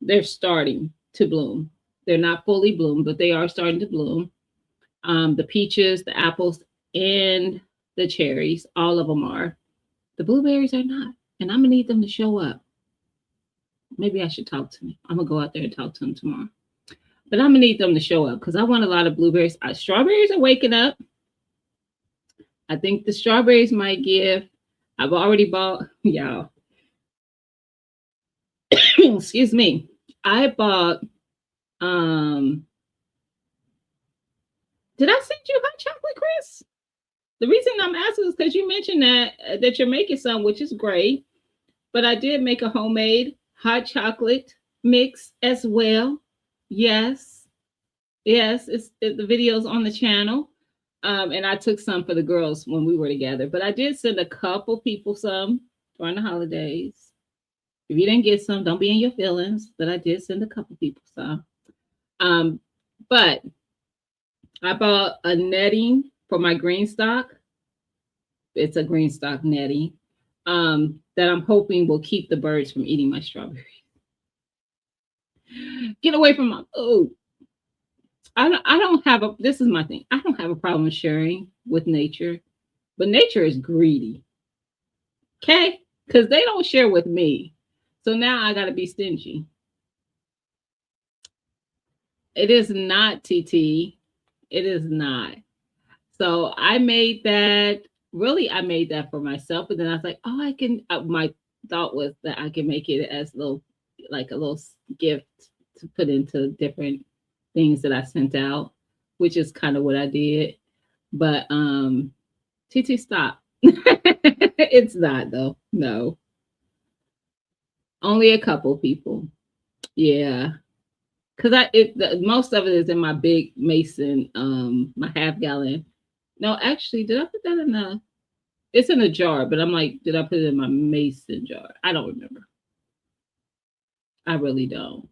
they're starting to bloom. They're not fully bloomed, but they are starting to bloom. The peaches, the apples, and the cherries, all of them are. The blueberries are not, and I'm gonna need them to show up. Maybe I should talk to them. I'm gonna go out there and talk to them tomorrow. But I'm gonna need them to show up because I want a lot of blueberries. Strawberries are waking up. I think the strawberries might give. I've already bought, y'all. Excuse me. I bought did I send you hot chocolate, Chris? The reason I'm asking is because you mentioned that you're making some, which is great. But I did make a homemade hot chocolate mix as well. Yes, yes, the video's on the channel. And I took some for the girls when we were together. But I did send a couple people some during the holidays. If you didn't get some, don't be in your feelings. But I did send a couple people some. Um, but I bought a netting for my green stock. It's a green stock netting that I'm hoping will keep the birds from eating my strawberries. Get away from my food. I don't have a, this is my thing. I don't have a problem sharing with nature, but nature is greedy. Okay? Because they don't share with me. So now I got to be stingy. It is not, TT. It is not. So I made that. Really, I made that for myself. But then I was like, oh, I can. My thought was that I can make it as like a little gift to put into different things that I sent out, which is kind of what I did. But TT, stop. It's not though. No, only a couple people. Yeah, because most of it is in my big mason, my half gallon. No, actually, did I put that in the? It's in a jar, but I'm like, did I put it in my mason jar? I don't remember. I really don't.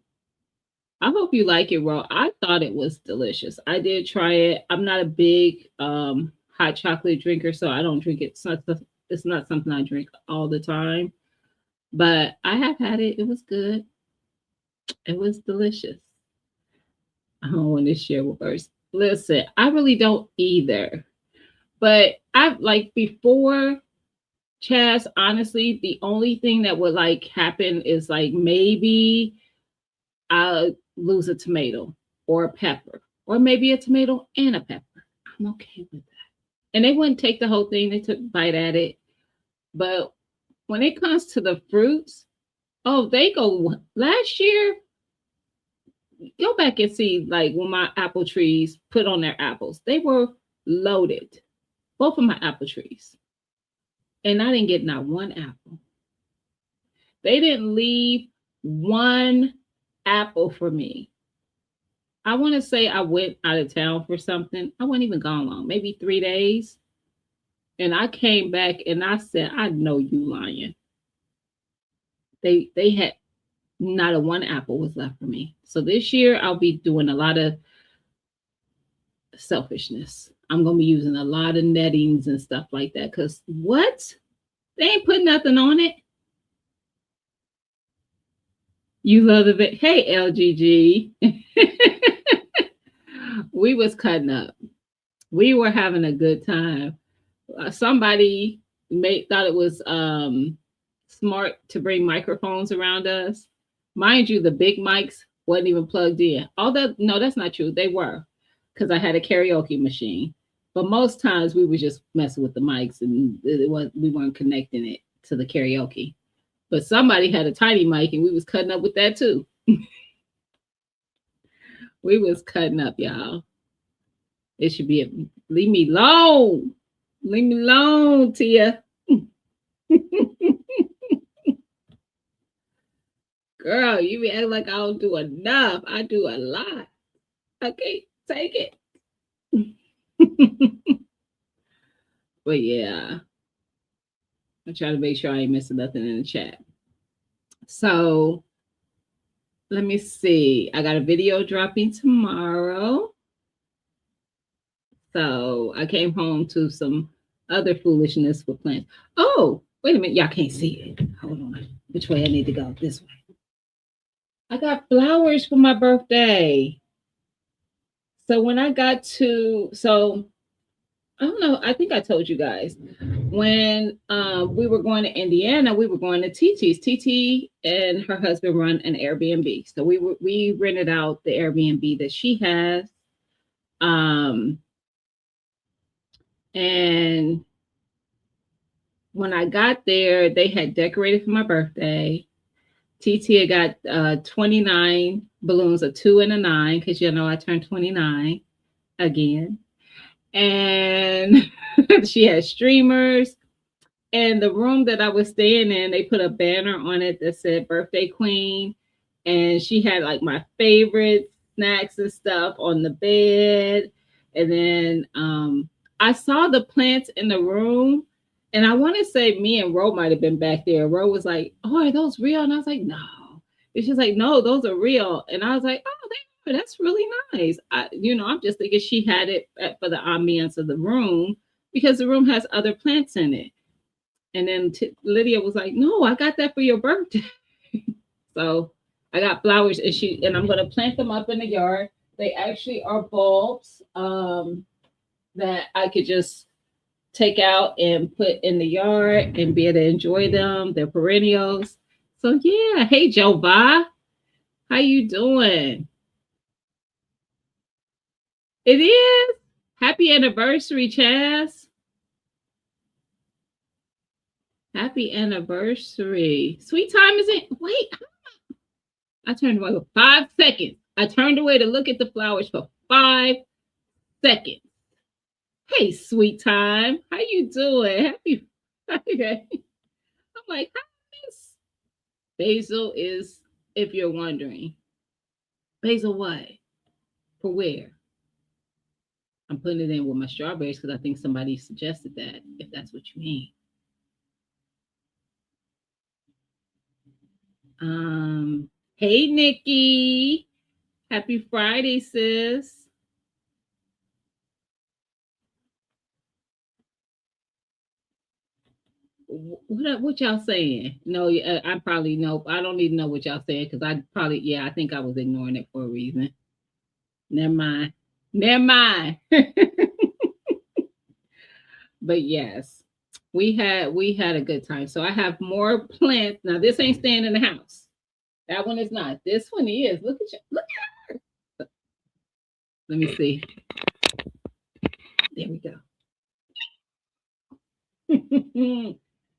I hope you like it, Ro. I thought it was delicious. I did try it. I'm not a big hot chocolate drinker, so I don't drink it. It's not something I drink all the time. But I have had it. It was good. It was delicious. I don't want to share with us. Listen, I really don't either. But I like before Chaz, honestly, the only thing that would like happen is like maybe I'll lose a tomato or a pepper, or maybe a tomato and a pepper. I'm okay with that. And they wouldn't take the whole thing, they took a bite at it. But when it comes to the fruits, oh, they go last year. Go back and see like when my apple trees put on their apples, they were loaded, both of my apple trees. And I didn't get not one apple. They didn't leave one apple for me. I want to say I went out of town for something. I wasn't even gone long, maybe 3 days. And I came back and I said, I know you lying. They had not a one apple was left for me. So this year I'll be doing a lot of selfishness. I'm gonna be using a lot of nettings and stuff like that. Cause what? They ain't put nothing on it. You love the bit. Hey LGG. We was cutting up. We were having a good time. Somebody thought it was smart to bring microphones around us. Mind you, the big mics wasn't even plugged in. Although no, that's not true. They were, because I had a karaoke machine. But most times we were just messing with the mics and we weren't connecting it to the karaoke. But somebody had a tiny mic and we was cutting up with that too. We was cutting up, y'all. It should be leave me alone. Leave me alone, Tia. Girl, you be acting like I don't do enough. I do a lot. I can't take it. But yeah, I try to make sure I ain't missing nothing in the chat. So let me see. I got a video dropping tomorrow. So I came home to some other foolishness with plants. Oh, wait a minute. Y'all can't see it. Hold on. Which way I need to go? This way. I got flowers for my birthday. So when I got to, so I don't know, I think I told you guys when we were going to Indiana, we were going to TT's. TT and her husband run an Airbnb. So we rented out the Airbnb that she has. And when I got there, they had decorated for my birthday. TT got 29 balloons, a 2 and a 9, because you know I turned 29 again. And she had streamers. And the room that I was staying in, they put a banner on it that said birthday queen. And she had like my favorite snacks and stuff on the bed. And then I saw the plants in the room. And I want to say me and Ro might have been back there. Ro was like, "Oh, are those real?" And I was like, "No." And she's like, "No, those are real." And I was like, "Oh, they are. That's really nice." I'm just thinking she had it for the ambiance of the room because the room has other plants in it. And then Lydia was like, "No, I got that for your birthday." So I got flowers, and I'm gonna plant them up in the yard. They actually are bulbs that I could just take out and put in the yard and be able to enjoy them. They're perennials. So yeah, hey Jova, how you doing? It is. Happy anniversary, Chaz. Happy anniversary. Sweet time is it? Wait, I turned away for 5 seconds. I turned away to look at the flowers for 5 seconds. Hey, sweet time. How you doing? Happy Friday. I'm like, hi, Miss Basil is, if you're wondering. Basil what? For where? I'm putting it in with my strawberries because I think somebody suggested that, if that's what you mean. Hey Nikki. Happy Friday, sis. What y'all saying? No, I probably know. I don't even know what y'all saying because I think I was ignoring it for a reason. Never mind. Never mind. But yes, we had a good time. So I have more plants. Now this ain't staying in the house. That one is not. This one is. Look at you. Look at her. Let me see. There we go.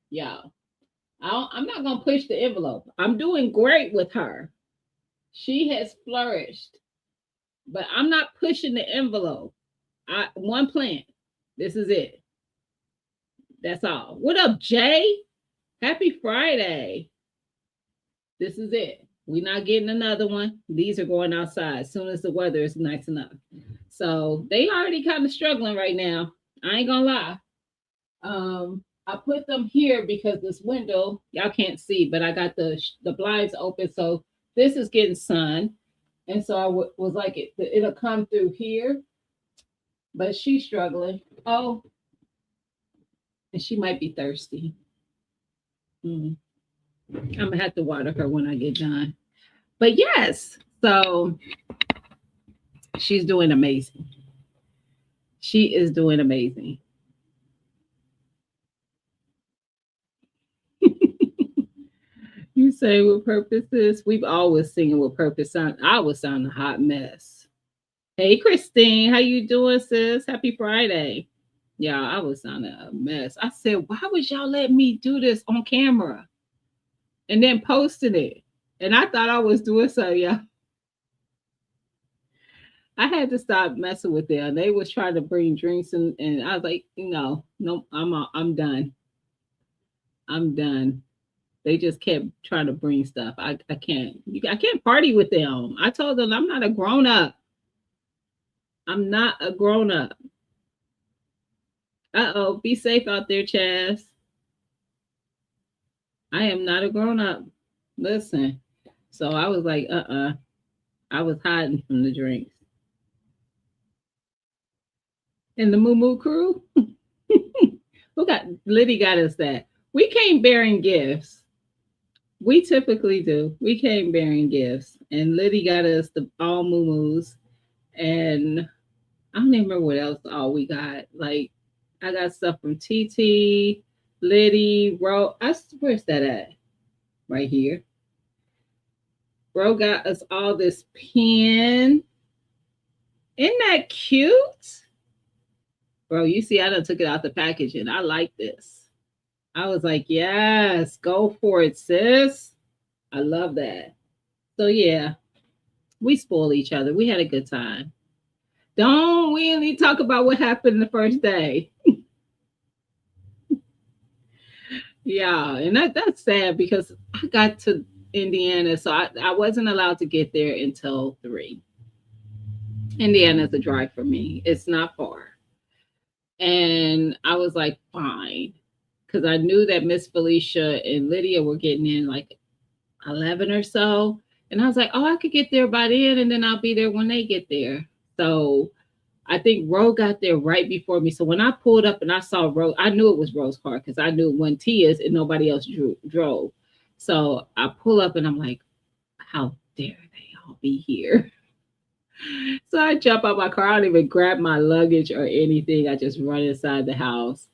Y'all, I'm not gonna push the envelope. I'm doing great with her. She has flourished, but I'm not pushing the envelope. One plant. This is it. That's all. What up, Jay? Happy Friday. This is it. We're not getting another one. These are going outside as soon as the weather is nice enough. So they already kind of struggling right now. I ain't gonna lie. I put them here because this window, y'all can't see, but I got the blinds open, so this is getting sun, and so was like it'll come through here, but she's struggling. Oh, and she might be thirsty. Mm. I'm gonna have to water her when I get done. But yes, so she's doing amazing. She is doing amazing. You say with purpose is? We've always singing with purpose. I was sounding a hot mess. Hey Christine, how you doing, sis? Happy Friday. Yeah, I was sounding a mess. I said, why would y'all let me do this on camera and then posting it? And I thought I was doing so, yeah. I had to stop messing with them. They was trying to bring drinks and I was like, no, I'm done. I'm done. They just kept trying to bring stuff. I can't party with them. I told them I'm not a grown up. I'm not a grown up. Uh-oh, be safe out there, Chaz. I am not a grown up. Listen. So I was like, I was hiding from the drinks. And the Moo Moo crew? Who got Liddy got us that? We came bearing gifts. We typically do. We came bearing gifts. And Liddy got us the all Moo Moos. And I don't even remember what else all we got. Like I got stuff from TT, Liddy, Ro. Where's that at? Right here. Bro got us all this pen. Isn't that cute? Bro, you see, I done took it out the package and I like this. I was like, yes, go for it, sis. I love that. So yeah, we spoil each other. We had a good time. Don't we only talk about what happened the first day? Yeah, and that's sad because I got to Indiana, so I wasn't allowed to get there until 3. Indiana's a drive for me. It's not far. And I was like, fine. Because I knew that Miss Felicia and Lydia were getting in like 11 or so. And I was like, oh, I could get there by then, and then I'll be there when they get there. So I think Ro got there right before me. So when I pulled up and I saw Ro, I knew it was Ro's car because I knew when Tia's and nobody else drove. So I pull up and I'm like, how dare they all be here? So I jump out my car. I don't even grab my luggage or anything. I just run inside the house.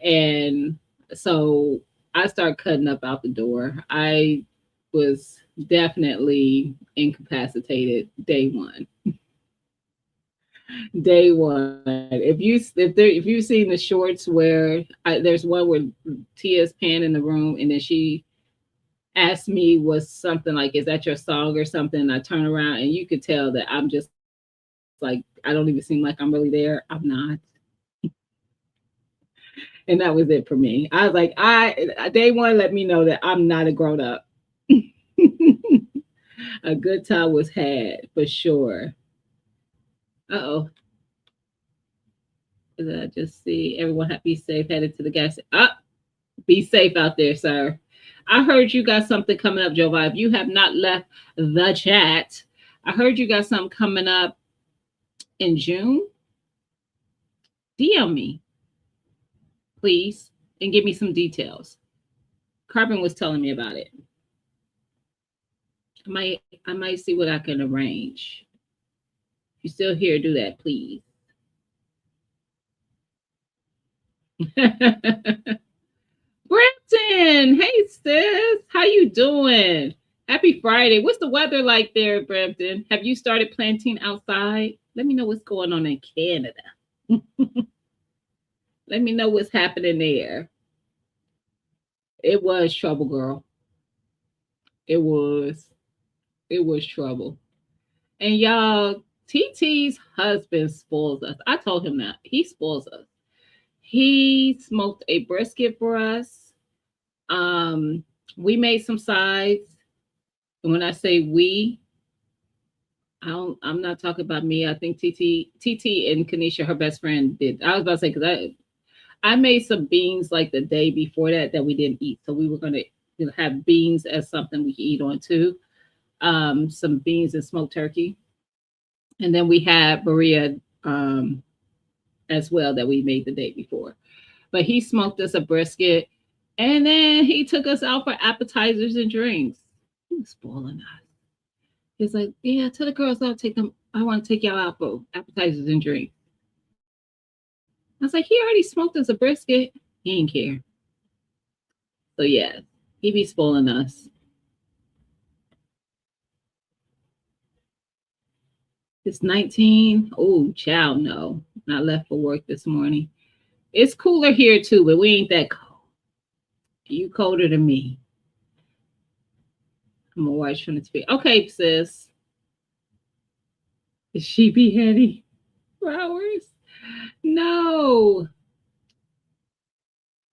And so I start cutting up out the door. I was definitely incapacitated day one. Day one. If you've seen the shorts where there's one where Tia's pan in the room and then she asked me was something like, "Is that your song or something?" And I turn around and you could tell that I'm just like I don't even seem like I'm really there. I'm not. And that was it for me. I was like, I day one let me know that I'm not a grown up. A good time was had for sure. Uh-oh. Did I just see everyone be safe headed to the gas? Up. Be safe out there, sir. I heard you got something coming up, Joe. If you have not left the chat, I heard you got something coming up in June. DM me, please, and give me some details. Carbon was telling me about it. I might see what I can arrange. If you're still here, do that, please. Brampton, hey sis, how you doing? Happy Friday. What's the weather like there, Brampton? Have you started planting outside? Let me know what's going on in Canada. Let me know what's happening there. It was trouble, girl. It was. It was trouble. And y'all, TT's husband spoils us. I told him that. He spoils us. He smoked a brisket for us. Um, we made some sides. And when I say we, I'm not talking about me. I think TT and Kanisha, her best friend, did. I was about to say because I made some beans like the day before that we didn't eat, so we were gonna have beans as something we could eat on too. Some beans and smoked turkey, and then we had Maria as well that we made the day before. But he smoked us a brisket, and then he took us out for appetizers and drinks. He was spoiling us. He's like, yeah, tell the girls I'll take them. I want to take y'all out for appetizers and drinks. I was like, he already smoked us a brisket. He ain't care. So yeah, he be spoiling us. It's 19. Oh, child, no. Not left for work this morning. It's cooler here too, but we ain't that cold. You colder than me. I'm gonna watch from the TV. Okay, sis. Is she beheading flowers? No.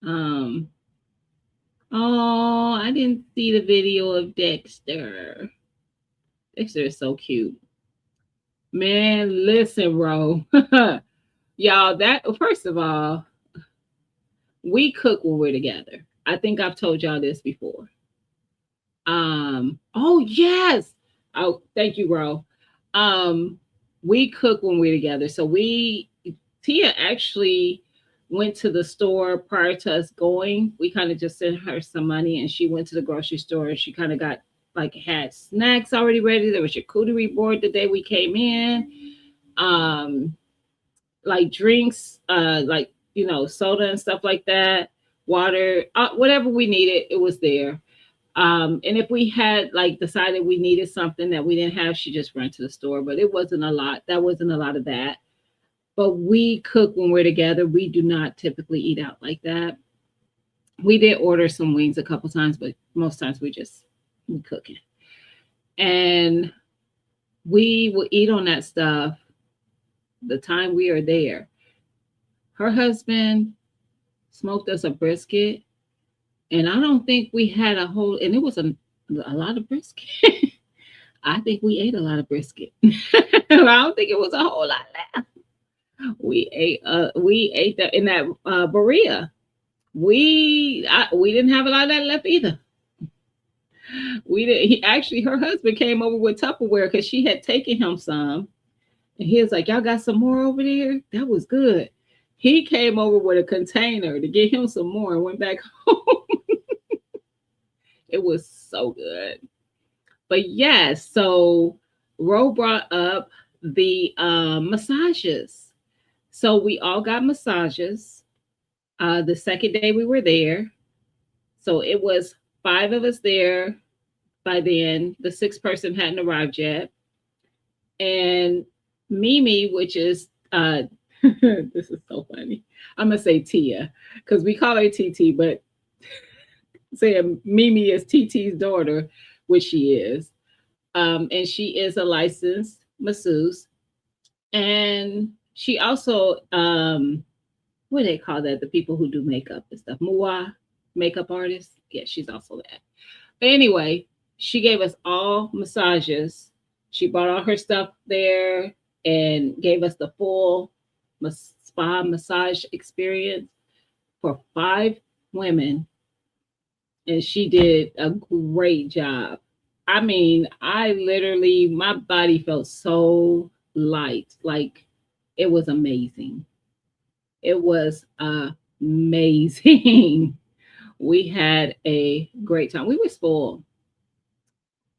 Um. Oh, I didn't see the video of Dexter. Dexter is so cute. Man, listen, bro. Y'all, that first of all, we cook when we're together. I think I've told y'all this before. Oh yes. Oh, thank you, bro. Um, we cook when we're together. So Tia actually went to the store prior to us going. We kind of just sent her some money and she went to the grocery store and she kind of got like had snacks already ready. There was charcuterie board the day we came in. Um, like drinks, like soda and stuff like that, water, whatever we needed, it was there. And if we had like decided we needed something that we didn't have, she just ran to the store. But it wasn't a lot. That wasn't a lot of that. But we cook when we're together. We do not typically eat out like that. We did order some wings a couple times, but most times we just We cooking. And we will eat on that stuff the time we are there. Her husband smoked us a brisket, and I don't think we had a whole, and it was a lot of brisket. I think we ate a lot of brisket. I don't think it was a whole lot left. We ate that in that Berea. We didn't have a lot of that left either. We did. He actually, her husband came over with Tupperware because she had taken him some, and he was like, "Y'all got some more over there? That was good." He came over with a container to get him some more and went back home. It was so good. But yes, so Ro brought up the massages. So we all got massages. The second day we were there, so it was five of us there by then. The sixth person hadn't arrived yet. And Mimi, which is this is so funny. I'm gonna say Tia because we call her TT, but saying Mimi is TT's daughter, which she is, and she is a licensed masseuse, and she also what do they call that? The people who do makeup and stuff, Mua makeup artist. Yeah, she's also that. But anyway, she gave us all massages. She brought all her stuff there and gave us the full spa massage experience for five women. And she did a great job. I mean, I literally, my body felt so light. Like it was amazing. It was amazing. We had a great time. We were spoiled.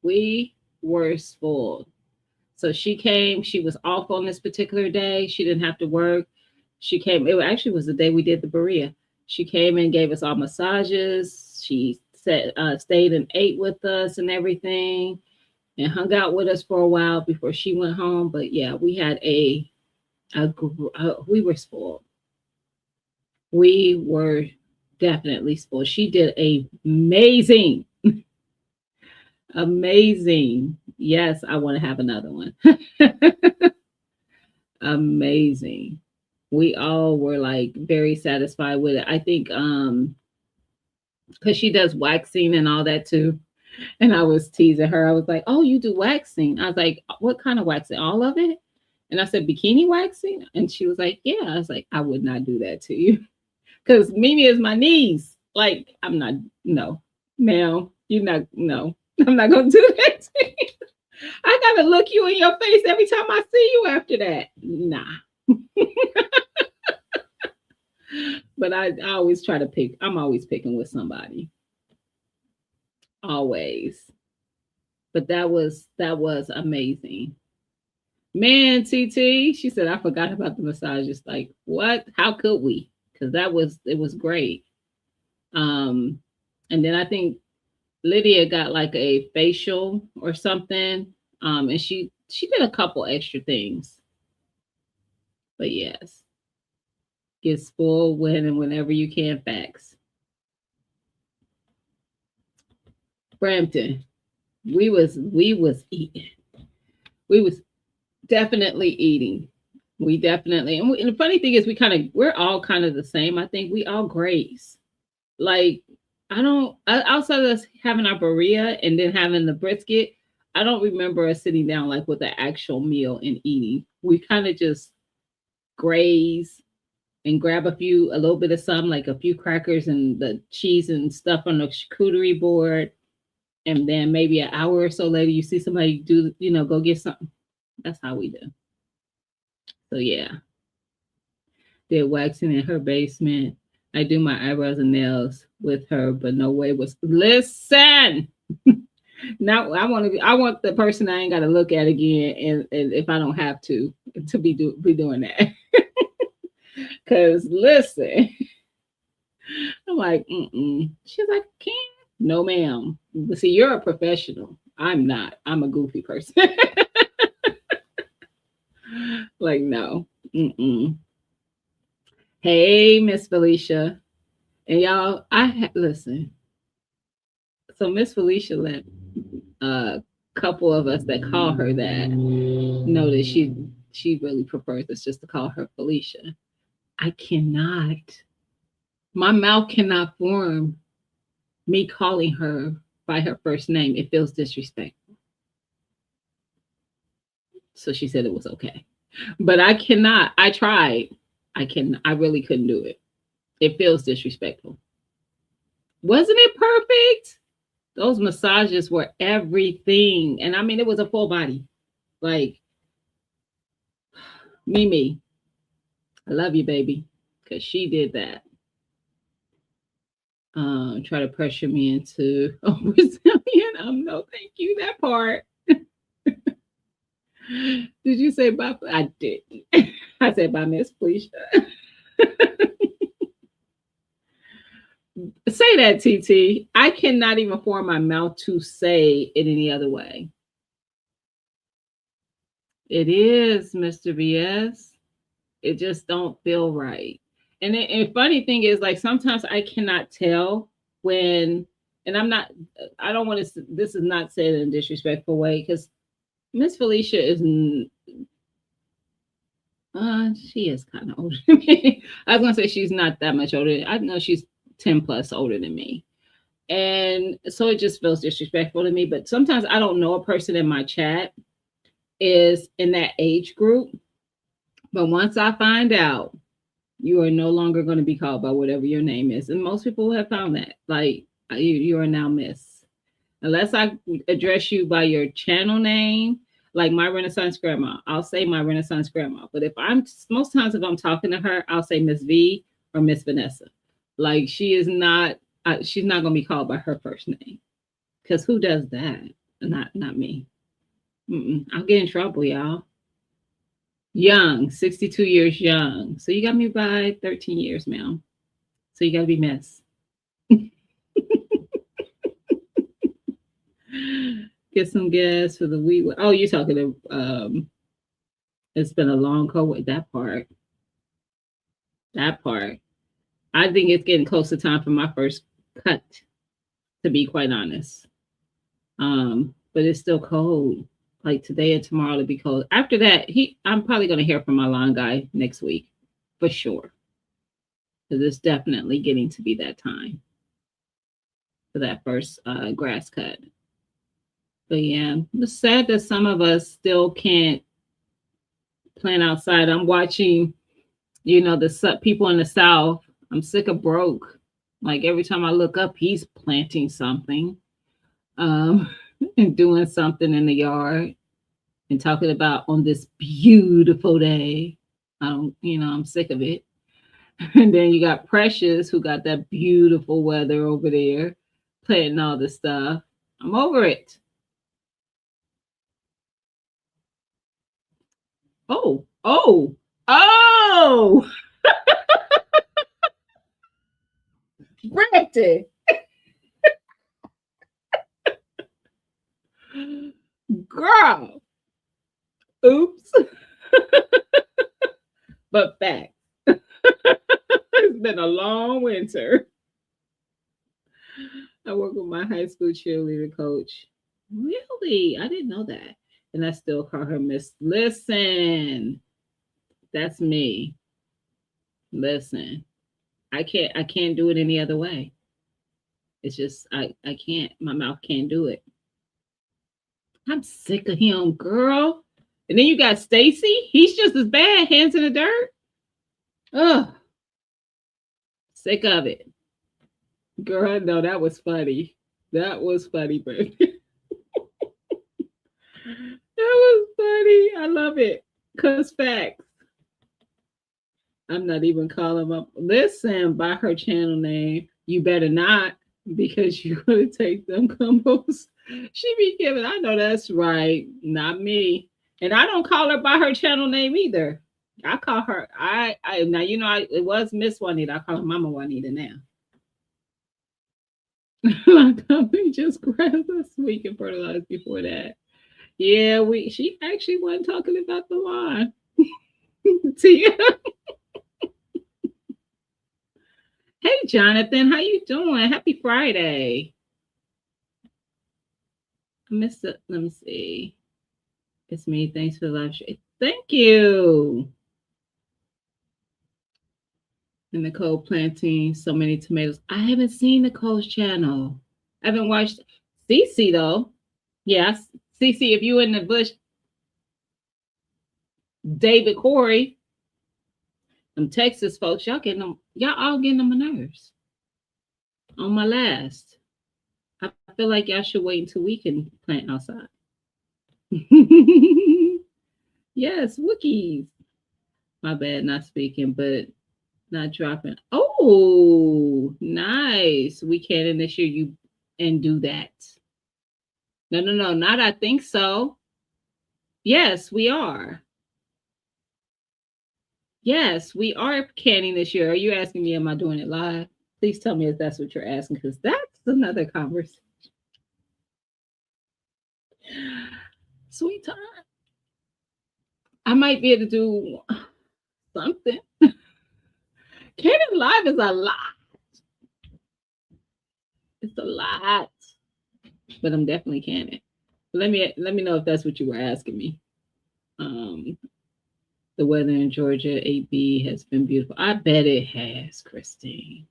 We were spoiled. So she came, she was off on this particular day. She didn't have to work. She came, it actually was the day we did the Berea. She came and gave us all massages. She stayed and ate with us and everything and hung out with us for a while before she went home. But yeah, we had we were spoiled. We were definitely spoiled. She did amazing. Amazing. Yes, I want to have another one. Amazing. We all were like very satisfied with it. I think because she does waxing and all that too. And I was teasing her. I was like, "Oh, you do waxing?" I was like, "What kind of waxing? All of it?" And I said, "Bikini waxing?" And she was like, "Yeah." I was like, "I would not do that to you." Because Mimi is my niece. Like, I'm not, no, ma'am, you're not, no, I'm not going to do that to you. I got to look you in your face every time I see you after that. Nah. But I always try to pick, I'm always picking with somebody. Always. But that was amazing. Man, TT, she said, I forgot about the massages. Like, what? How could we? Because it was great. Um, and then I think Lydia got like a facial or something. And she did a couple extra things. But yes, get spoiled when and whenever you can. Facts. Brampton, we was eating. We was definitely eating. We definitely, and the funny thing is, we're all kind of the same. I think we all graze. Like, I don't, outside of us having our Berea and then having the brisket, I don't remember us sitting down like with an actual meal and eating. We kind of just graze and grab a little bit of some, like a few crackers and the cheese and stuff on the charcuterie board. And then maybe an hour or so later, you see somebody go get something. That's how we do. So yeah, did waxing in her basement. I do my eyebrows and nails with her, but no way was listen. Now I want the person I ain't got to look at again, and if I don't have to be doing that. Cause listen, I'm like, she's like, can't. No, ma'am. But see, you're a professional. I'm not. I'm a goofy person. Like, no. Mm-mm. Hey, Miss Felicia. And y'all, listen. So Miss Felicia left. a couple of us that call her that know that she really prefers us just to call her Felicia. I cannot. My mouth cannot form me calling her by her first name. It feels disrespectful. So she said it was okay. But I cannot. I tried. I really couldn't do it. It feels disrespectful. Wasn't it perfect? Those massages were everything. And I mean, it was a full body. Like, Mimi, I love you, baby. Because she did that. Try to pressure me into Brazilian. No, thank you. That part. Did you say bye? I did. I said bye, Miss Felicia. Say that, TT. I cannot even form my mouth to say it any other way. It is, Mr. BS. It just don't feel right. And funny thing is, like, sometimes I cannot tell when, and I don't want to, this is not said in a disrespectful way, because Miss Felicia is, she is kind of older than me. I was going to say she's not that much older. I know she's 10 plus older than me. And so it just feels disrespectful to me. But sometimes I don't know a person in my chat is in that age group. But once I find out, you are no longer going to be called by whatever your name is. And most people have found that. Like, you are now Miss. Unless I address you by your channel name, like my Renaissance grandma, I'll say my Renaissance grandma. But if I'm, most times if I'm talking to her, I'll say Miss V or Miss Vanessa. Like, she is not, she's not going to be called by her first name. Because who does that? Not me. I'll get in trouble, y'all. Young, 62 years young. So you got me by 13 years, ma'am. So you got to be Miss. Get some gas for the week. Oh, you're talking to, it's been a long COVID. That part. That part. I think it's getting close to time for my first cut, to be quite honest. But it's still cold. Like today and tomorrow to be cold. After that, I'm probably gonna hear from my lawn guy next week, for sure. Because it's definitely getting to be that time for that first grass cut. But yeah, it's sad that some of us still can't plant outside. I'm watching, the people in the South. I'm sick of broke. Like every time I look up, he's planting something, and doing something in the yard and talking about on this beautiful day. I'm sick of it. And then you got Precious, who got that beautiful weather over there, planting all this stuff. I'm over it. Oh, Brampton. Girl. Oops. But fact. It's been a long winter. I work with my high school cheerleader coach. Really? I didn't know that. And I still call her Miss. Listen, that's me. Listen, I can't do it any other way. It's just I can't. My mouth can't do it. I'm sick of him, girl. And then you got Stacy. He's just as bad. Hands in the dirt. Ugh, sick of it. Girl, no, that was funny. That was funny, bro. That was funny. I love it. Cause facts. I'm not even calling up. Listen, by her channel name, you better not, because you're gonna take them combos. She be giving. I know that's right. Not me. And I don't call her by her channel name either. I call her. I now it was Miss Juanita. I call her Mama Juanita now. Like we just grabbed us week and fertilized before that. Yeah, she actually wasn't talking about the line. Tia. Hey Jonathan, how you doing? Happy Friday. I missed it. Let me see. It's me. Thanks for the live stream. Thank you. And Nicole planting so many tomatoes. I haven't seen Nicole's channel. I haven't watched Cece though. Yes. Cece, if you in the bush, David Corey, them Texas folks, y'all all getting on my nerves. On my last. I feel like y'all should wait until we can plant outside. Yes, Wookiees. My bad, not speaking, but not dropping. Oh, nice. We can in this year you and do that. No, not I think so. Yes, we are. Yes, we are canning this year. Are you asking me, am I doing it live? Please tell me if that's what you're asking, because that's another conversation. Sweet time. I might be able to do something. Canning live is a lot. It's a lot. But I'm definitely canning. Let me know if that's what you were asking me. The weather in Georgia, AB, has been beautiful. I bet it has, Christine.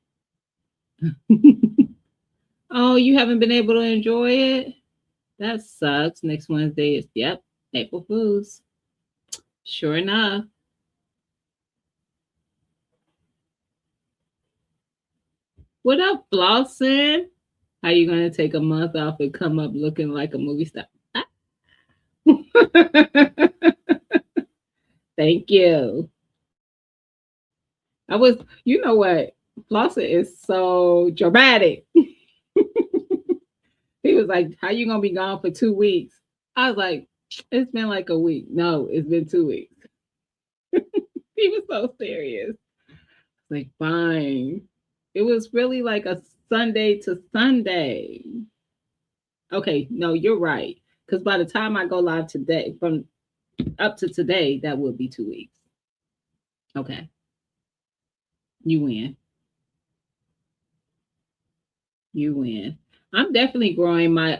Oh, you haven't been able to enjoy it? That sucks. Next Wednesday is, yep, April Fools. Sure enough. What up, Blossom? How you going to take a month off and come up looking like a movie star? Thank you. I was, you know what? Blossom is so dramatic. He was like, how you going to be gone for 2 weeks? I was like, it's been like a week. No, it's been 2 weeks. He was so serious. Like, fine. It was really like a Sunday to Sunday. Okay, no, you're right. Because by the time I go live today, from up to today, that would be 2 weeks. Okay. You win. You win. I'm definitely growing my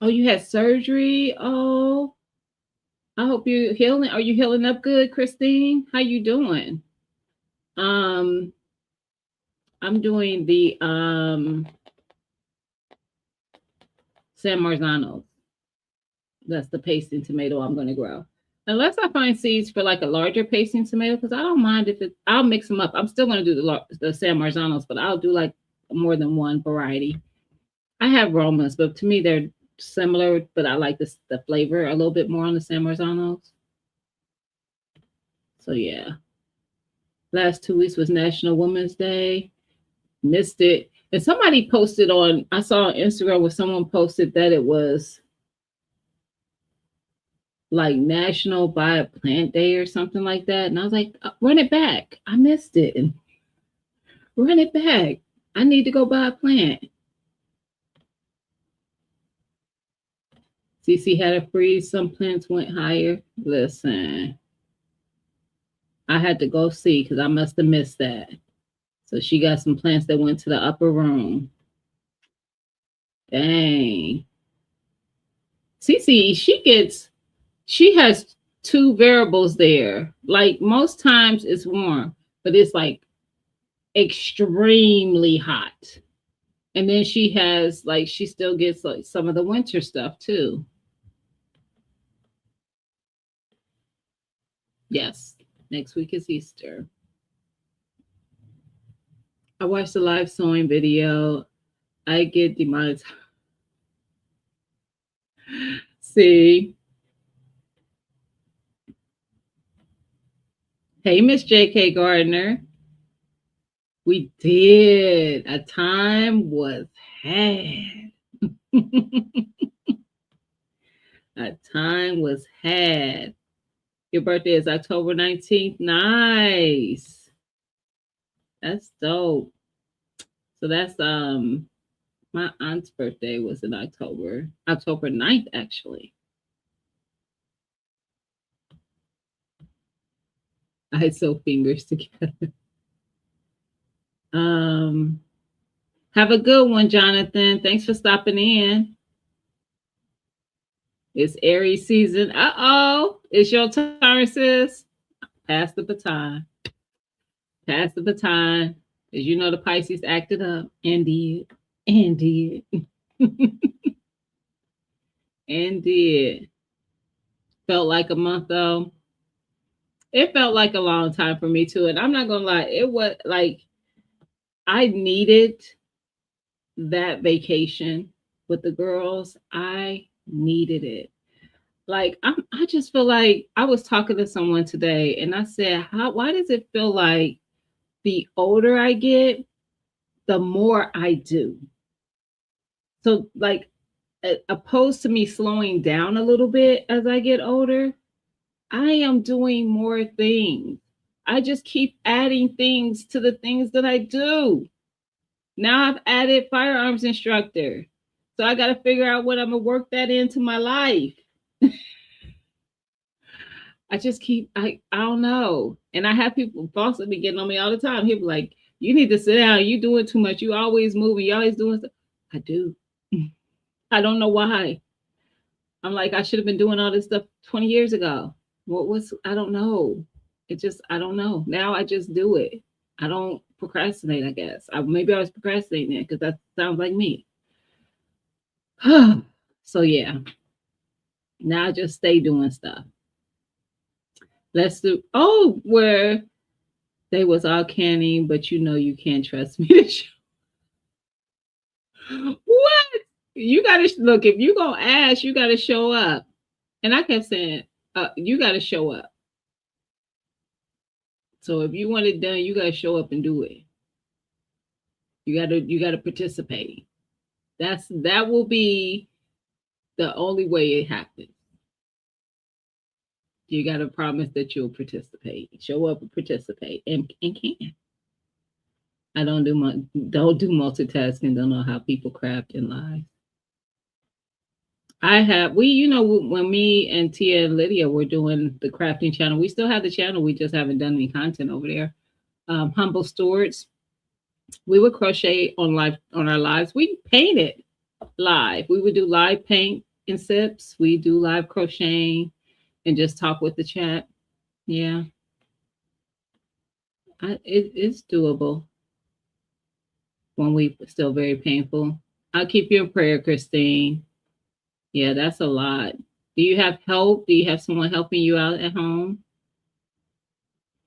oh, you had surgery? Oh, I hope you're healing. Are you healing up good, Christine? How you doing? Um, I'm doing the San Marzano. That's the pasting tomato I'm going to grow. Unless I find seeds for like a larger pasting tomato, because I don't mind if I'll mix them up. I'm still going to do the San Marzanos, but I'll do like more than one variety. I have Romas, but to me they're similar, but I like the flavor a little bit more on the San Marzanos. So yeah. Last 2 weeks was National Women's Day. Missed it. And somebody posted I saw on Instagram where someone posted that it was like National Buy a Plant Day or something like that. And I was like, run it back. I missed it. Run it back. I need to go buy a plant. CC had a freeze. Some plants went higher. Listen, I had to go see because I must have missed that. So she got some plants that went to the upper room. Dang. CC, she has 2 variables there. Like most times it's warm, but it's like extremely hot. And then she still gets like some of the winter stuff too. Yes, next week is Easter. I watched the live sewing video. I get demonetized. See? Hey, Miss J.K. Gardner. We did. A time was had. A time was had. Your birthday is October 19th. Nice. That's dope. So that's my aunt's birthday was in October 9th, actually. I sew fingers together. Have a good one, Jonathan. Thanks for stopping in. It's Aries season. Uh-oh. It's your turn, sis. Pass the baton. Pass the baton. As you know, the Pisces acted up and did. And did. And did. Felt like a month though. It felt like a long time for me too. And I'm not gonna lie, it was like I needed that vacation with the girls. I needed it. Like I just feel like I was talking to someone today and I said, how why does it feel like the older I get, the more I do? So like opposed to me slowing down a little bit as I get older, I am doing more things. I just keep adding things to the things that I do. Now I've added firearms instructor. So I got to figure out what I'm going to work that into my life. I just keep, I don't know. And I have people, bosses be getting on me all the time. He'll be like, you need to sit down. You doing too much. You always moving. You always doing stuff. I do. I don't know why. I'm like, I should have been doing all this stuff 20 years ago. What was, I don't know. It just, I don't know. Now I just do it. I don't procrastinate, I guess. Maybe I was procrastinating because that sounds like me. So yeah, now I just stay doing stuff. Let's do, oh, where they was all canning, but you know you can't trust me to show. What? You gotta look, if you gonna ask, you gotta show up. And I kept saying, you gotta show up. So if you want it done, you gotta show up and do it. You gotta participate. That will be the only way it happens. You gotta promise that you'll participate. Show up and participate and can. I don't do multitasking, don't know how people craft and lie. I have we you know when me and Tia and Lydia were doing the crafting channel, we still have the channel, we just haven't done any content over there. Humble Stewards, we would crochet on our lives. We painted live. We would do live paint and sips. We do live crocheting and just talk with the chat. Yeah, it's doable when we still very painful. I'll keep you in prayer, Christine. Yeah, that's a lot. Do you have help? Do you have someone helping you out at home?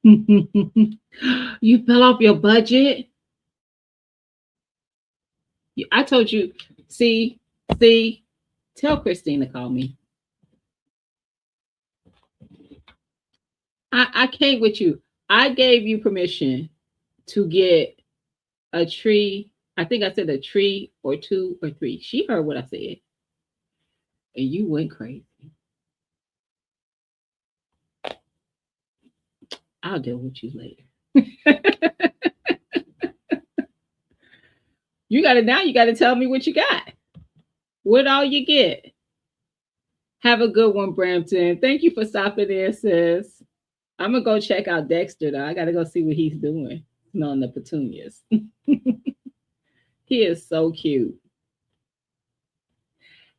You fell off your budget? I told you, see, see, tell Christine to call me. I can't with you. I gave you permission to get a tree. I think I said a tree or two or three. She heard what I said. And you went crazy. I'll deal with you later. You got it now. You got to tell me what you got. What all you get? Have a good one, Brampton. Thank you for stopping there, sis. I'm gonna go check out Dexter though. I gotta go see what he's doing. Smelling the petunias. He is so cute.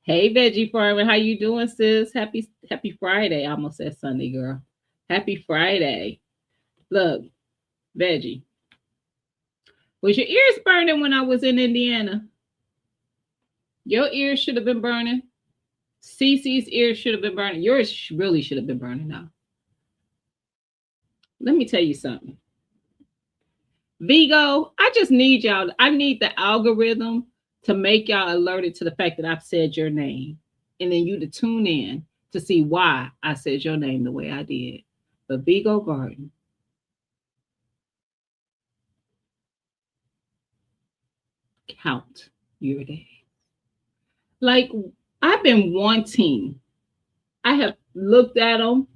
Hey, Veggie Farmer, how you doing, sis? Happy Friday. I almost said Sunday, girl. Happy Friday. Look, Veggie. Was your ears burning when I was in Indiana? Your ears should have been burning. Cece's ears should have been burning. Yours really should have been burning now. Let me tell you something. Vigo, I just need y'all. I need the algorithm to make y'all alerted to the fact that I've said your name. And then you to tune in to see why I said your name the way I did. But Vigo Garden. Count your days. Like, I've been wanting, I have looked at them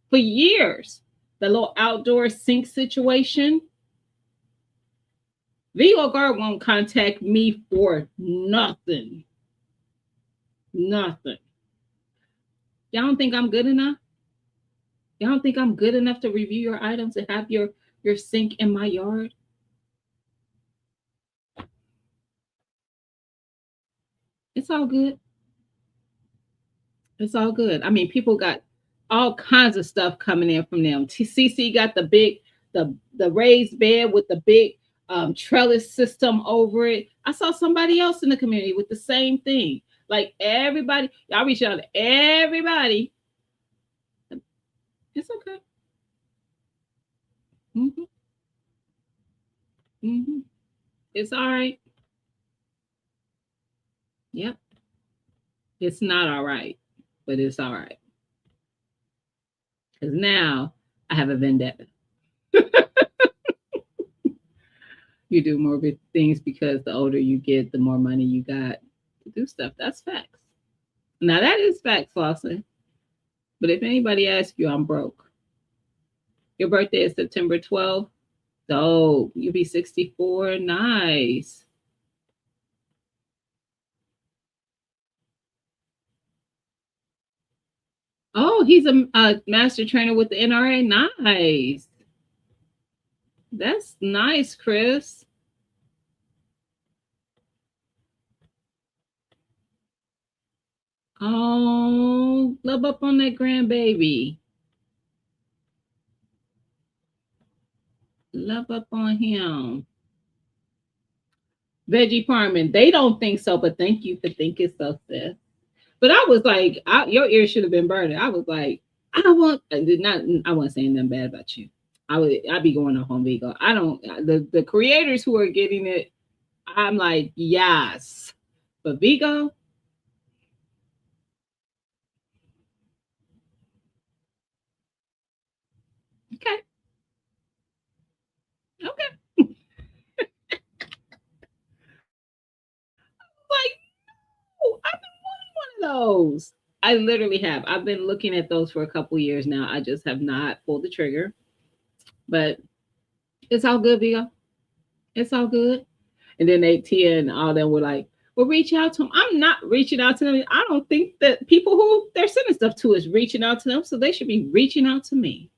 for years. The little outdoor sink situation. Vigo Guard won't contact me for nothing. Nothing. Y'all don't think I'm good enough? Y'all don't think I'm good enough to review your items and have your sink in my yard? It's all good. It's all good. I mean, people got all kinds of stuff coming in from them. CC got the raised bed with the big trellis system over it. I saw somebody else in the community with the same thing. Like everybody, y'all reach out to everybody. It's okay. Hmm. Hmm. It's all right. Yep. It's not all right, but it's all right. Because now I have a vendetta. You do more things because the older you get, the more money you got to do stuff. That's facts. Now that is facts, Lawson. But if anybody asks you, I'm broke. Your birthday is September 12th. So you'll be 64. Nice. Oh, he's a master trainer with the NRA. Nice. That's nice, Chris. Oh, love up on that grandbaby. Love up on him. Veggie farming. They don't think so, but thank you for thinking so, sis. But I was like, your ears should have been burning. I was like, I don't want. I did not. I wasn't saying nothing bad about you. I'd be going off on Vigo. I don't. The creators who are getting it, I'm like, yes. But Vigo, okay, okay. Like, oh, I've been wanting one of those. I literally have. I've been looking at those for a couple years now. I just have not pulled the trigger. But it's all good, Vigo. It's all good. And then they Tia and all them were like, well, reach out to them. I'm not reaching out to them. I don't think that people who they're sending stuff to is reaching out to them. So they should be reaching out to me.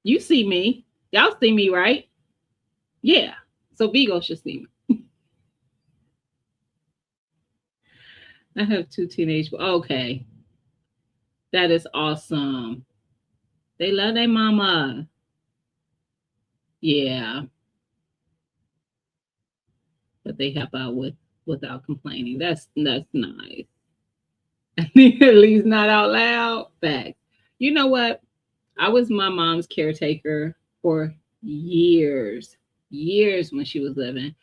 You see me. Y'all see me, right? Yeah. So Vigo should see me. I have two teenage. Okay. That is awesome. They love their mama. Yeah. But they help out without complaining. That's nice. At least not out loud. Fact. You know what? I was my mom's caretaker for years, years when she was living.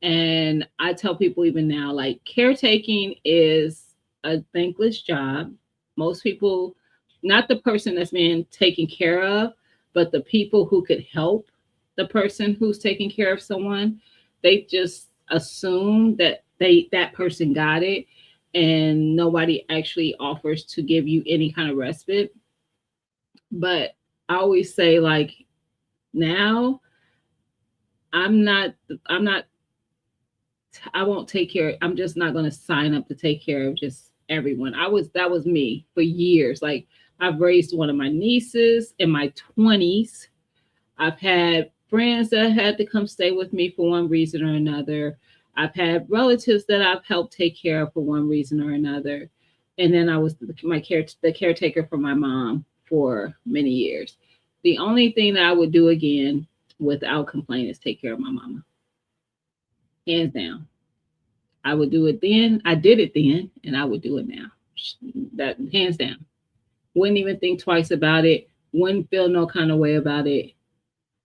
And I tell people even now, like, caretaking is a thankless job. Most people, not the person that's being taken care of, but the people who could help the person who's taking care of someone, they just assume that that person got it and nobody actually offers to give you any kind of respite. But I always say, like, now I'm not I'm not I won't take care. I'm just not going to sign up to take care of just everyone. That was me for years. Like, I've raised one of my nieces in my 20s. I've had friends that had to come stay with me for one reason or another. I've had relatives that I've helped take care of for one reason or another. And then I was the caretaker for my mom for many years. The only thing that I would do again without complaint is take care of my mama. Hands down. I would do it then. I did it then, and I would do it now. That hands down. Wouldn't even think twice about it. Wouldn't feel no kind of way about it.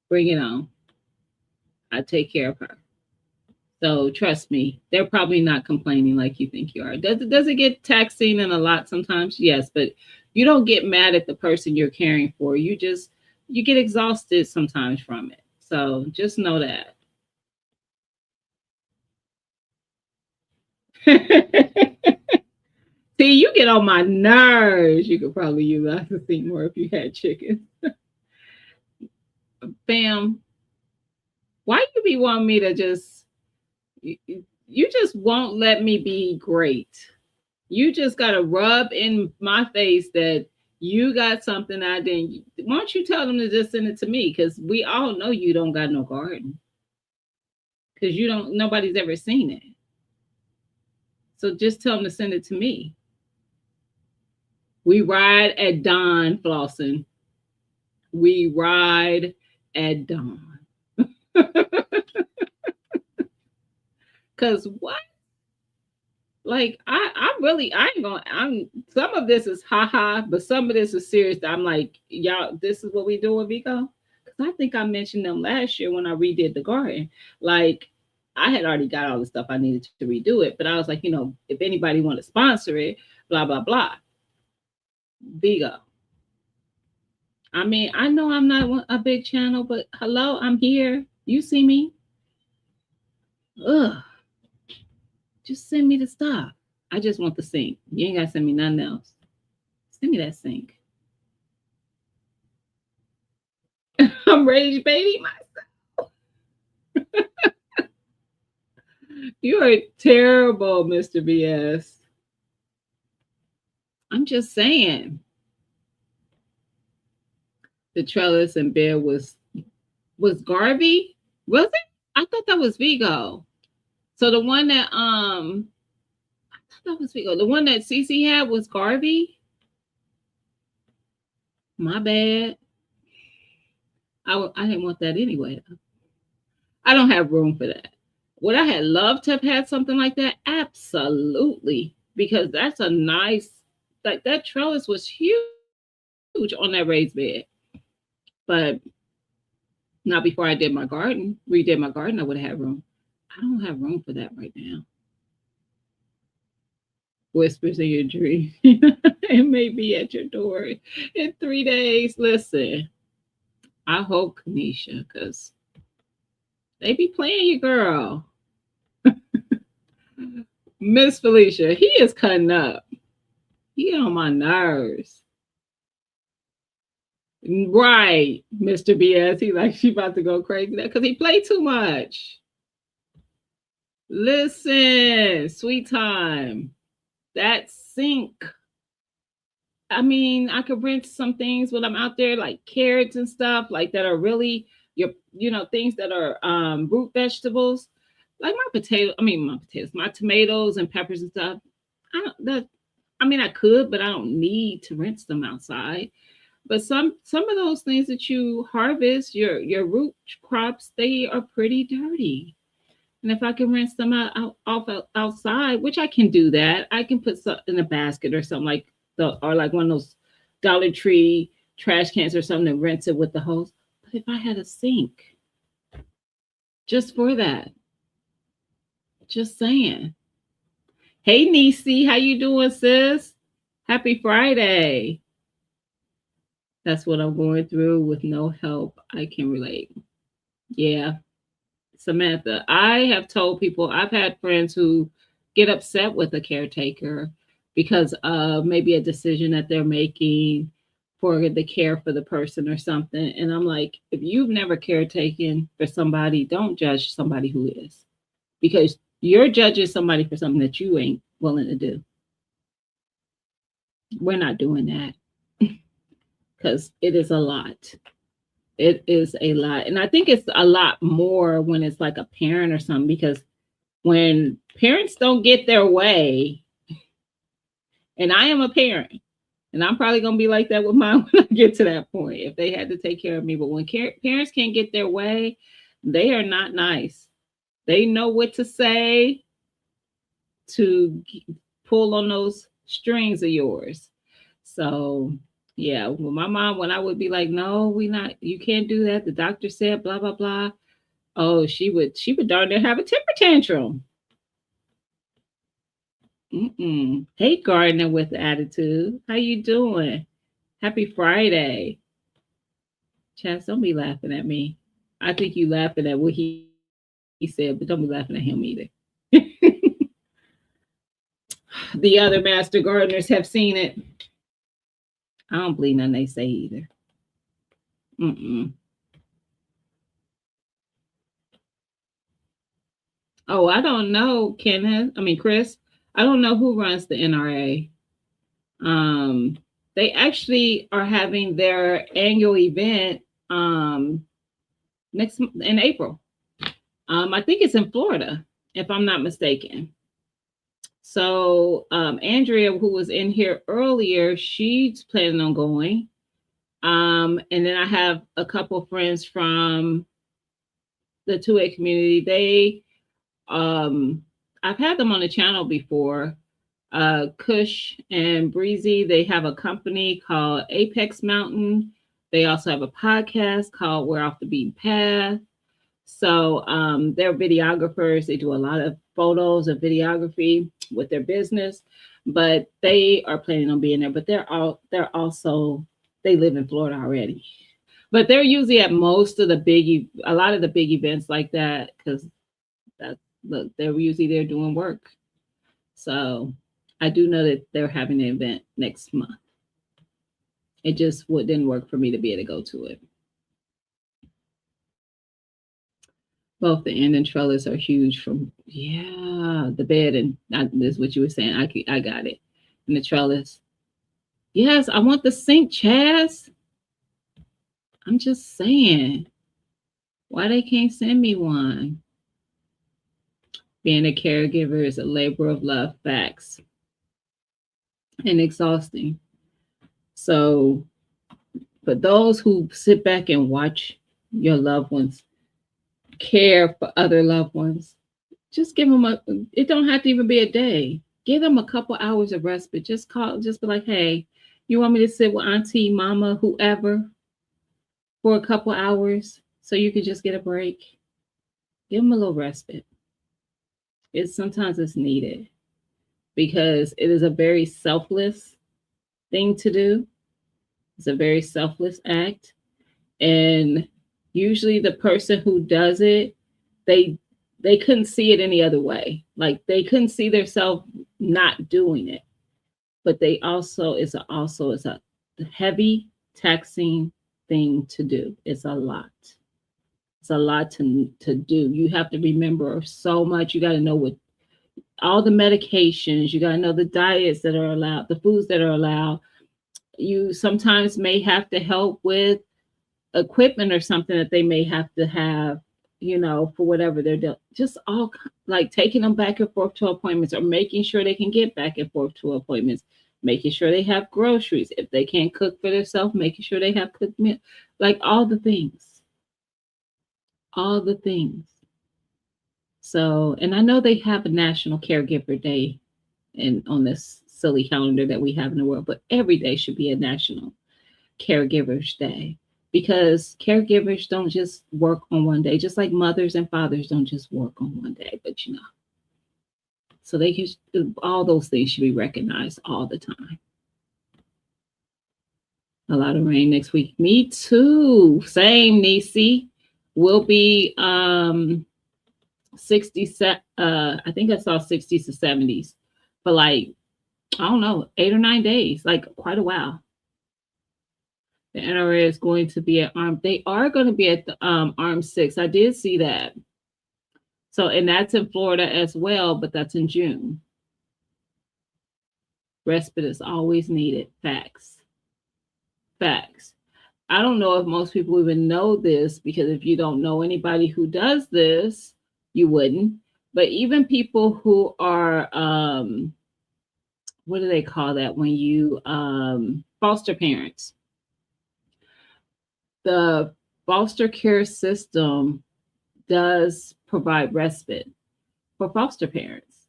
Bring it on. I take care of her. So trust me, they're probably not complaining like you think you are. Does it get taxing and a lot sometimes? Yes, but you don't get mad at the person you're caring for. You get exhausted sometimes from it. So just know that. See, you get on my nerves. You could probably use that to think more if you had chicken. Bam. Why you be wanting me to just you just won't let me be great. You just gotta rub in my face that you got something I didn't. Why don't you tell them to just send it to me? Because we all know you don't got no garden. because nobody's ever seen it. So just tell them to send it to me. We ride at dawn, Flossin. We ride at dawn. Cause what? Like I ain't gonna. I'm some of this is haha, but some of this is serious. I'm like, y'all, this is what we do with Vico. Cause I think I mentioned them last year when I redid the garden. Like I had already got all the stuff I needed to redo it, but I was like, if anybody want to sponsor it, blah blah blah. Vigo. I mean, I know I'm not a big channel, but hello, I'm here. You see me? Ugh. Just send me the stuff. I just want the sink. You ain't gotta send me nothing else. Send me that sink. I'm rage baiting myself. You are terrible, Mr. BS. I'm just saying. The trellis and bed was Garvey? Was it? I thought that was Vigo. So the one that I thought that was Vigo. The one that Cece had was Garvey. My bad. I didn't want that anyway. I don't have room for that. Would I have loved to have had something like that? Absolutely. Because that's a nice, like that trellis was huge on that raised bed. But not before I did my garden, redid my garden, I would have had room. I don't have room for that right now. Whispers in your dream. It may be at your door in 3 days. Listen, I hope, Kanisha, because they be playing you, girl. Miss Felicia, he is cutting up. He on my nerves. Right, Mr. BS. He like she about to go crazy because he played too much. Listen, sweet time. That sink. I mean, I could rent some things when I'm out there, like carrots and stuff, like that are really things that are root vegetables, like my tomatoes and peppers and stuff. I could, but I don't need to rinse them outside. But some of those things that you harvest, your root crops, they are pretty dirty. And if I can rinse them outside, which I can do that, I can put some in a basket or something or like one of those Dollar Tree trash cans or something and rinse it with the hose. But if I had a sink, just for that, just saying. Hey, Niecy, how you doing, sis? Happy Friday. That's what I'm going through with no help. I can relate. Yeah. Samantha, I have told people, I've had friends who get upset with a caretaker because of maybe a decision that they're making for the care for the person or something. And I'm like, if you've never caretaken for somebody, don't judge somebody who is, because you're judging somebody for something that you ain't willing to do. We're not doing that because it is a lot. It is a lot. And I think it's a lot more when it's like a parent or something, because when parents don't get their way, and I am a parent, and I'm probably going to be like that with mine when I get to that point, if they had to take care of me. But when parents can't get their way, they are not nice. They know what to say to pull on those strings of yours. So yeah, well, my mom, when I would be like, no, you can't do that. The doctor said blah, blah, blah. Oh, she would darn near have a temper tantrum. Hey, Gardner with attitude. How you doing? Happy Friday. Chaz, don't be laughing at me. I think you laughing at what he said, but don't be laughing at him either. The other master gardeners have seen it. I don't believe nothing they say either. Oh, I don't know, Chris. I don't know who runs the NRA. They actually are having their annual event next in April. I think it's in Florida, if I'm not mistaken. So Andrea, who was in here earlier, she's planning on going. And then I have a couple friends from the 2A community. I've had them on the channel before. Kush and Breezy, they have a company called Apex Mountain. They also have a podcast called We're Off the Beaten Path. So they're videographers. They do a lot of photos and videography with their business, but they are planning on being there. But they're also, they live in Florida already. But they're usually at most of a lot of the big events like that, because that look, they're usually there doing work. So I do know that they're having an event next month. It just didn't work for me to be able to go to it. Both the end and trellis are huge from, yeah, the bed. And this is what you were saying. I got it. And the trellis. Yes, I want the sink, Chaz. I'm just saying. Why they can't send me one? Being a caregiver is a labor of love, facts, and exhausting. So for those who sit back and watch your loved ones care for other loved ones, just give them it don't have to even be a day. Give them a couple hours of respite. Just be like, hey, you want me to sit with auntie, mama, whoever for a couple hours so you can just get a break? Give them a little respite. Sometimes it's needed, because it is a very selfless thing to do. It's a very selfless act. And usually the person who does it, they couldn't see it any other way. Like they couldn't see themselves not doing it. But they also it's a heavy, taxing thing to do. It's a lot. It's a lot to do. You have to remember so much. You got to know what all the medications, you got to know the diets that are allowed, the foods that are allowed. You sometimes may have to help with equipment or something that they may have to have, for whatever they're doing. Just all like taking them back and forth to appointments, or making sure they can get back and forth to appointments, making sure they have groceries. If they can't cook for themselves, making sure they have cooked meal, like all the things. All the things. So, and I know they have a National Caregiver Day on this silly calendar that we have in the world, but every day should be a National Caregivers Day, because caregivers don't just work on one day, just like mothers and fathers don't just work on one day, but so they can, all those things should be recognized all the time. A lot of rain next week. Me too. Same, Nisi. We'll be 60, I think I saw 60s to 70s for like, I don't know, 8 or 9 days, like quite a while. The NRA is going to be at they are going to be at the Arm 6. I did see that. So, and that's in Florida as well, but that's in June. Respite is always needed. Facts. Facts. I don't know if most people even know this, because if you don't know anybody who does this, you wouldn't. But even people who are, what do they call that when you foster parents? The foster care system does provide respite for foster parents.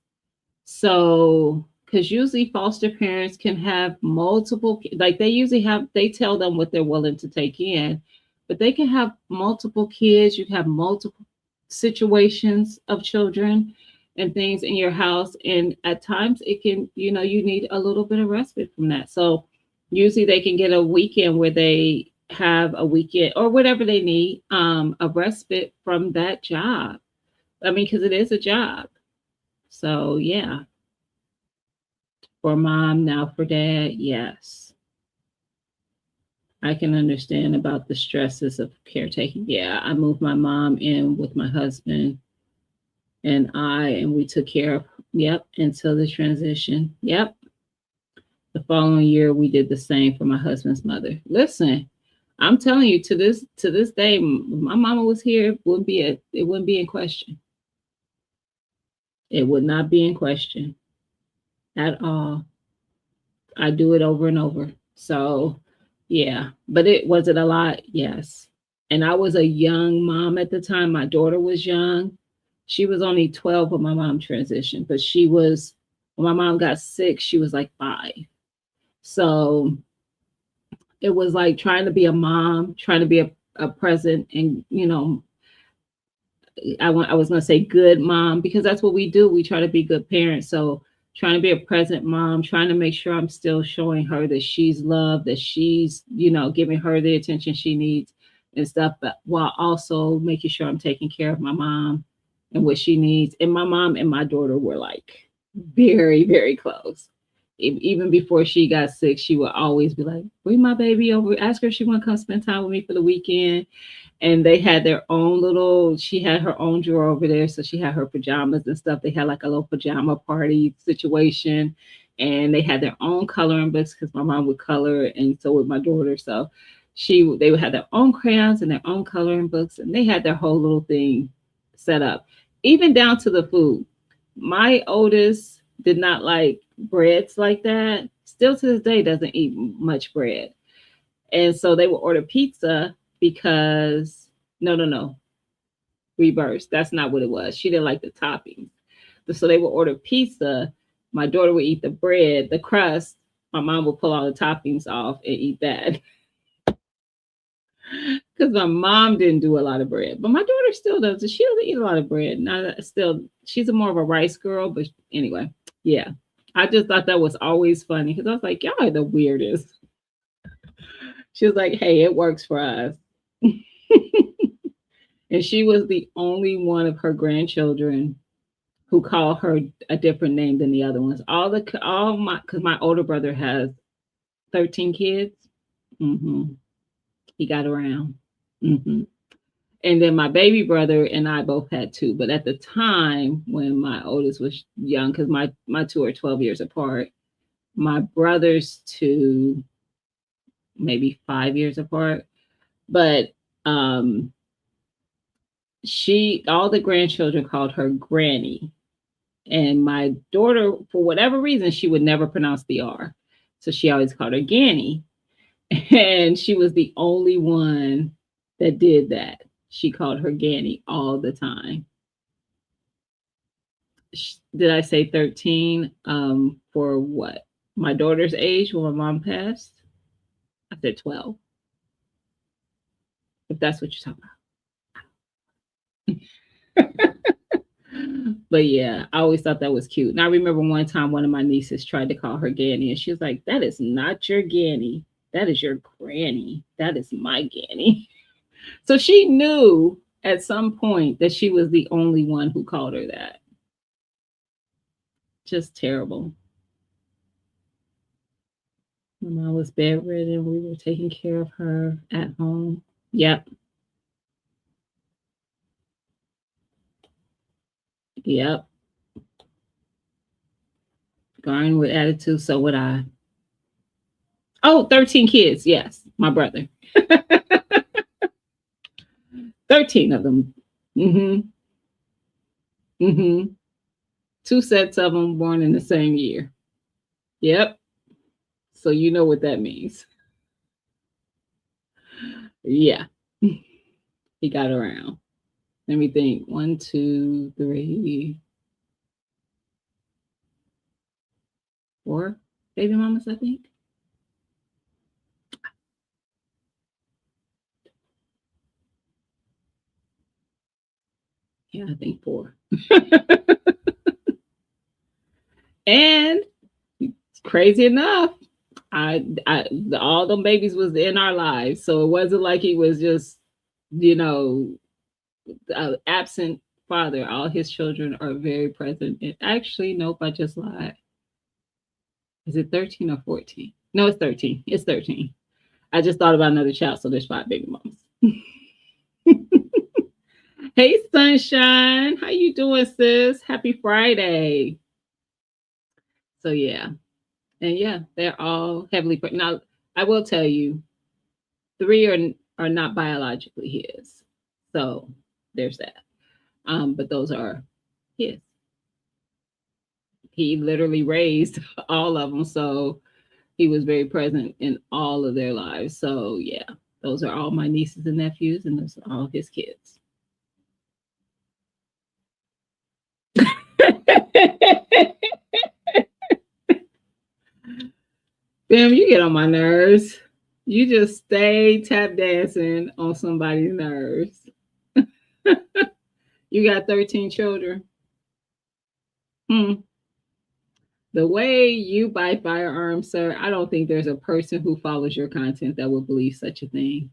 So, because usually foster parents can have multiple, like they tell them what they're willing to take in, but they can have multiple kids. You have multiple situations of children and things in your house. And at times it can, you need a little bit of respite from that. So usually they can get a weekend where they have a weekend or whatever they need, a respite from that job. I mean, because it is a job. So yeah. For mom, now for dad, yes. I can understand about the stresses of caretaking. Yeah, I moved my mom in with my husband and we took care of, until the transition. Yep. The following year, we did the same for my husband's mother. Listen, I'm telling you, to this day, my mama was here. It wouldn't be in question. It would not be in question at all. I do it over and over. So, yeah. But it a lot? Yes. And I was a young mom at the time. My daughter was young. She was only 12 when my mom transitioned, but when my mom got sick, she was like 5. So it was like trying to be a mom, trying to be a present, and I was going to say good mom, because that's what we do. We try to be good parents. So trying to be a present mom, trying to make sure I'm still showing her that she's loved, that she's, giving her the attention she needs and stuff, but while also making sure I'm taking care of my mom and what she needs. And my mom and my daughter were like very, very close. Even before she got sick, she would always be like, bring my baby over, ask her if she want to come spend time with me for the weekend. And they had their own little, she had her own drawer over there, so she had her pajamas and stuff. They had like a little pajama party situation, and they had their own coloring books because my mom would color, and so would my daughter. So they would have their own crayons and their own coloring books, and they had their whole little thing set up, even down to the food. My oldest did not like breads like that, still to this day doesn't eat much bread. And so they would order pizza because no, reverse. That's not what it was. She didn't like the toppings. So they would order pizza. My daughter would eat the bread, the crust. My mom would pull all the toppings off and eat that. Because my mom didn't do a lot of bread, but my daughter still does. She doesn't eat a lot of bread. Not still. She's a more of a rice girl, but anyway, yeah. I just thought that was always funny because I was like, y'all are the weirdest. She was like, hey, it works for us. And she was the only one of her grandchildren who called her a different name than the other ones. All my, because my older brother has 13 kids. Hmm. He got around. Hmm. And then my baby brother and I both had two. But at the time when my oldest was young, because my two are 12 years apart, my brother's two, maybe 5 years apart. But all the grandchildren called her Granny. And my daughter, for whatever reason, she would never pronounce the R. So she always called her Ganny. And she was the only one that did that. She called her Ganny all the time. Did I say 13? For what? My daughter's age when my mom passed? I said 12. If that's what you're talking about. But yeah, I always thought that was cute. And I remember one time one of my nieces tried to call her Ganny, and she was like, that is not your Ganny. That is your granny. That is my Ganny. So she knew at some point that she was the only one who called her that. Just terrible. My mom was bedridden. We were taking care of her at home. Yep. Yep. Garden with attitude. So would I. Oh, 13 kids. Yes. My brother. 13 of them. Mm-hmm. Mm-hmm. Two sets of them born in the same year. Yep. So you know what that means. Yeah. He got around. Let me think. 1, 2, 3, 4 baby mamas, I think. Yeah, I think 4. And crazy enough, I all them babies was in our lives, so it wasn't like he was just, you know, absent father. All his children are very present. And actually, nope, I just lied. Is it 13 or 14? No, it's 13. It's 13. I just thought about another child, so there's 5 baby mamas. Hey, Sunshine. How you doing, sis? Happy Friday. So yeah. And yeah, they're all heavily now, I will tell you, Three are not biologically his. So there's that. But those are his. He literally raised all of them. So he was very present in all of their lives. So yeah, those are all my nieces and nephews, and those are all his kids. Bam, you get on my nerves. You just stay tap dancing on somebody's nerves. You got 13 children. Hmm. The way you buy firearms, sir, I don't think there's a person who follows your content that would believe such a thing.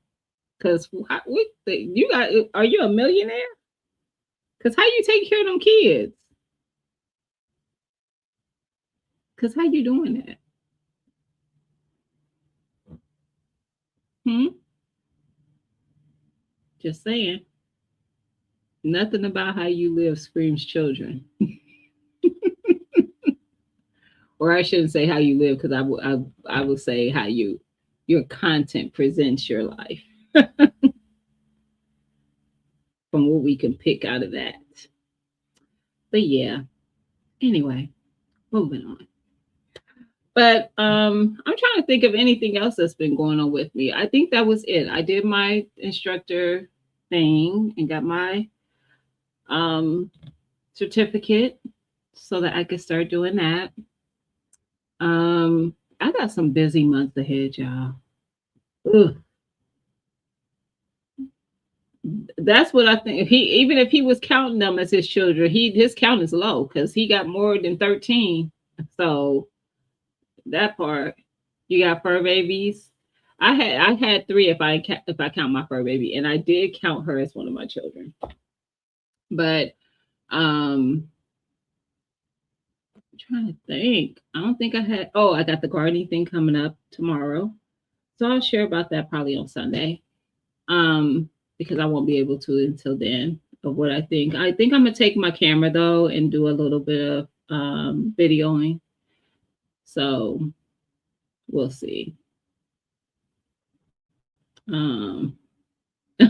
Because you got, are you a millionaire? Because how you take care of them kids? Because how you doing that? Hmm? Just saying. Nothing about how you live screams children. Or I shouldn't say how you live because I will say how your content presents your life from what we can pick out of that. But yeah, anyway, moving on. But I'm trying to think of anything else that's been going on with me. I think that was it. I did my instructor thing and got my um certificate so that I could start doing that. I got some busy months ahead, y'all. Ugh. That's what I think. If he even if he was counting them as his children, his count is low because he got more than 13. So that part, you got fur babies. I had three if I count my fur baby, and I did count her as one of my children. But I'm trying to think. I don't think I had. Oh, I got the gardening thing coming up tomorrow, so I'll share about that probably on Sunday. Because I won't be able to until then of what I think. I think I'm gonna take my camera though and do a little bit of videoing. So we'll see. Um, not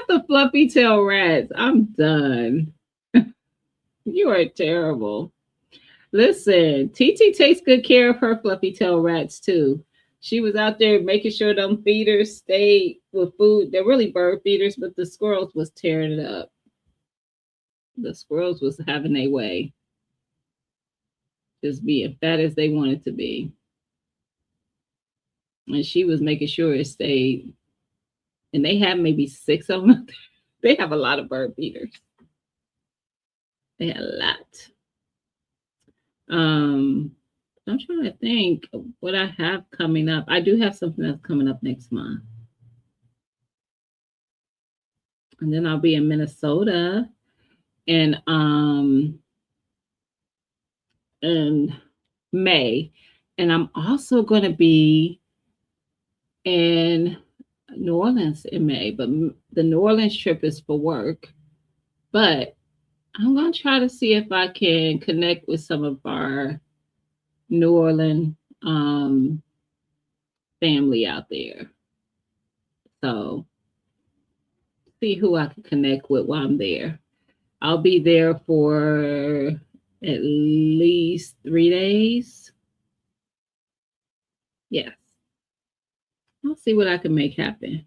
the fluffy tail rats. I'm done. You are terrible. Listen, TT takes good care of her fluffy tail rats too. She was out there making sure them feeders stayed with food. They're really bird feeders, but the squirrels was tearing it up. The squirrels was having their way, just being fat as they wanted to be. And she was making sure it stayed. And they have maybe six of them. They have a lot of bird feeders. They had a lot. Um, I'm trying to think of what I have coming up. I do have something that's coming up next month. And then I'll be in Minnesota in in May. And I'm also going to be in New Orleans in May, but the New Orleans trip is for work. But I'm going to try to see if I can connect with some of our New Orleans family out there. So see who I can connect with while I'm there. I'll be there for at least 3 days. Yes. I'll see what I can make happen.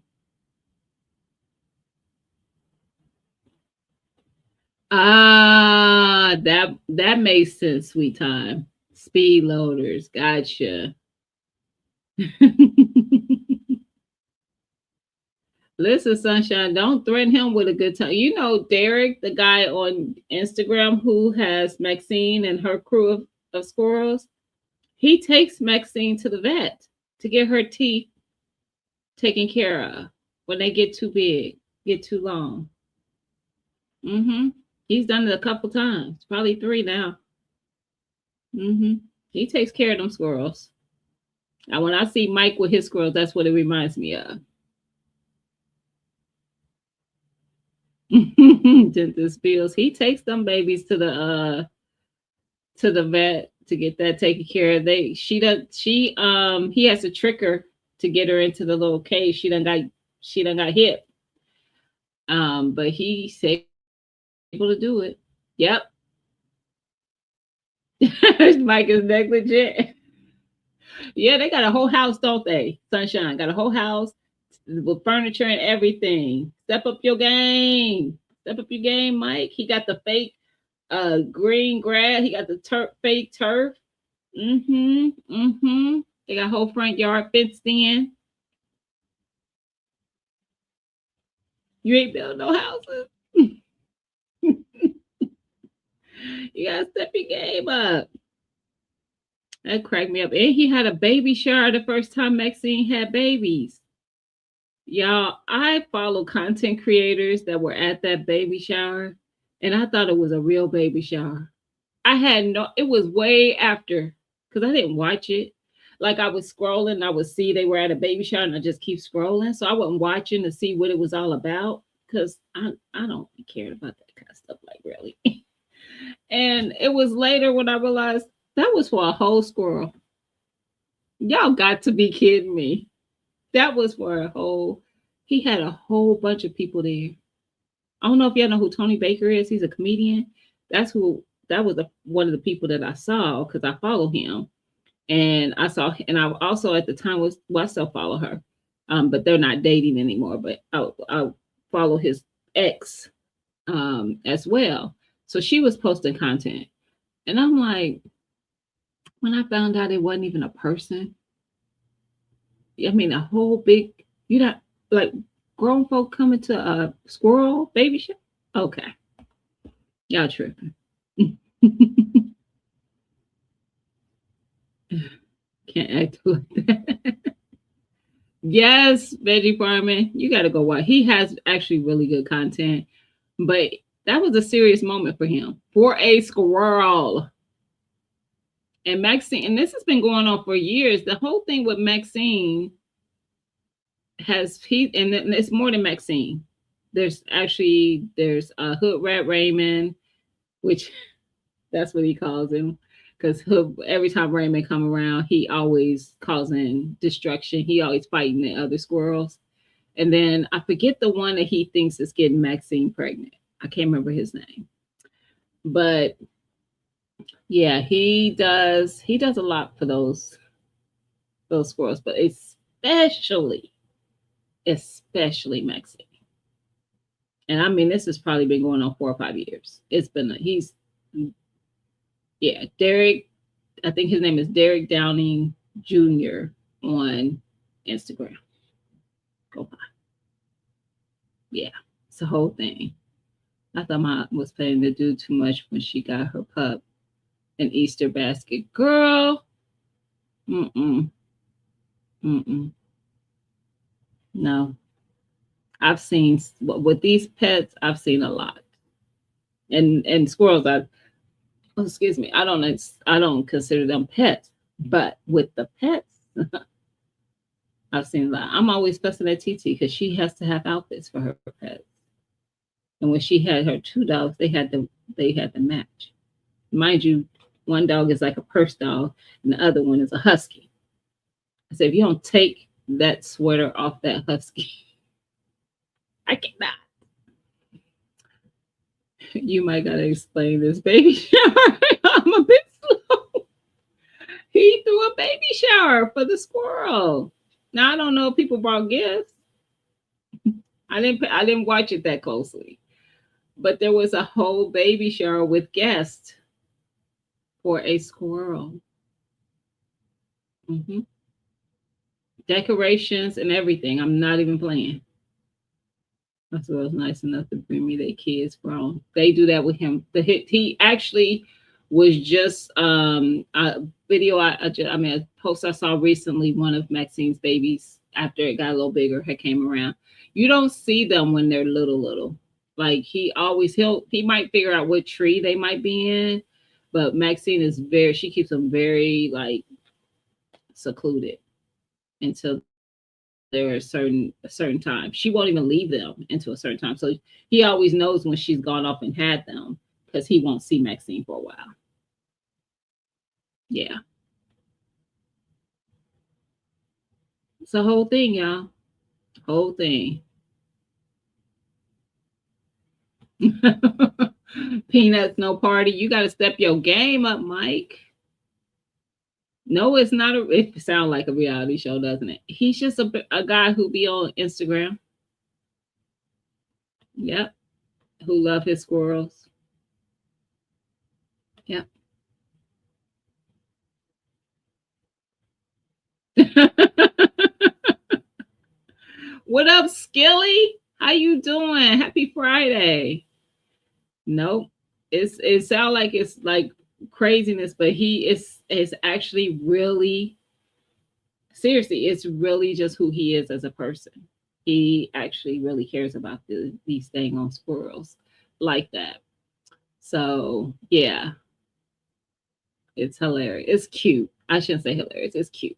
Ah, that makes sense, sweet time. Speed loaders, gotcha. Listen, Sunshine, don't threaten him with a good time. You know Derek, the guy on Instagram who has Maxine and her crew of squirrels. He takes Maxine to the vet to get her teeth taken care of when they get too big, get too long. Mm-hmm. He's done it a couple times, probably three now. Mm-hmm. He takes care of them squirrels. And when I see Mike with his squirrels, that's what it reminds me of. Dentist bills. He takes them babies to the vet to get that taken care of. He has to trick her to get her into the little cage. She done got hit. But he's able to do it. Yep. Mike is negligent. Yeah, they got a whole house, don't they? Sunshine got a whole house with furniture and everything. Step up your game. Step up your game, Mike. He got the fake green grass. He got the fake turf. Mm-hmm. Mm-hmm. They got whole front yard fenced in. You ain't build no houses. You gotta step your game up. That cracked me up. And he had a baby shower the first time Maxine had babies. Y'all, I follow content creators that were at that baby shower, and I thought it was a real baby shower. I had no, it was way after because I didn't watch it. Like I was scrolling, I would see they were at a baby shower, and I just keep scrolling. So I wasn't watching to see what it was all about because I don't care about that kind of stuff, like really. And it was later when I realized that was for a whole squirrel. Y'all got to be kidding me. That was for a whole. He had a whole bunch of people there. I don't know if y'all know who Tony Baker is. He's a comedian. That's who. That was one of the people that I saw because I follow him, and I saw, and I also at the time was well, I still follow her, but they're not dating anymore. But I follow his ex as well. So she was posting content, and I'm like, when I found out it wasn't even a person, I mean, a whole big, you know, like grown folk coming to a squirrel baby show. Okay, y'all tripping. Can't act like that. Yes, veggie farming. You got to go watch. He has actually really good content, but that was a serious moment for him for a squirrel. And Maxine, and this has been going on for years. The whole thing with Maxine and it's more than Maxine. There's Hood Rat Raymond, which that's what he calls him, because every time Raymond come around, he always causing destruction. He always fighting the other squirrels. And then I forget the one that he thinks is getting Maxine pregnant. I can't remember his name, but yeah, he does a lot for those squirrels, but especially Maxine. And I mean, this has probably been going on 4 or 5 years. He's yeah, Derek. I think his name is Derek Downing Jr. on Instagram. Go by. Yeah, it's the whole thing. I thought my was planning to do too much when she got her pup an Easter basket. Girl, mm-mm, mm-mm. No, I've seen with these pets. I've seen a lot, and squirrels. Excuse me. I don't consider them pets, but with the pets, I've seen a lot. I'm always fussing at TT because she has to have outfits for her pets. And when she had her two dogs, they had to match. Mind you, one dog is like a purse dog, and the other one is a husky. I said, if you don't take that sweater off that husky, I cannot. You might gotta explain this baby shower. I'm a bit slow. He threw a baby shower for the squirrel. Now I don't know if people brought gifts. I didn't watch it that closely, but there was a whole baby shower with guests for a squirrel. Hmm. Decorations and everything. I'm not even playing. That's what was nice enough to bring me their kids from. They do that with him. He actually was just a video. I mean, a post I saw recently. One of Maxine's babies, after it got a little bigger, had came around. You don't see them when they're little. Like he might figure out what tree they might be in, but Maxine is she keeps them very like secluded until there are a certain time. She won't even leave them until a certain time. So he always knows when she's gone off and had them because he won't see Maxine for a while. Yeah. It's a whole thing, y'all. Whole thing. Peanuts, no party. You got to step your game up, Mike. No, it's not a. It sounds like a reality show, doesn't it? He's just a guy who be on Instagram. Yep, who love his squirrels. Yep. What up, Skilly? How you doing? Happy Friday. Nope. It sounds like it's like craziness, but he is actually really seriously, it's really just who he is as a person. He actually really cares about these dang on squirrels like that. So yeah, it's hilarious. It's cute. I shouldn't say hilarious. It's cute.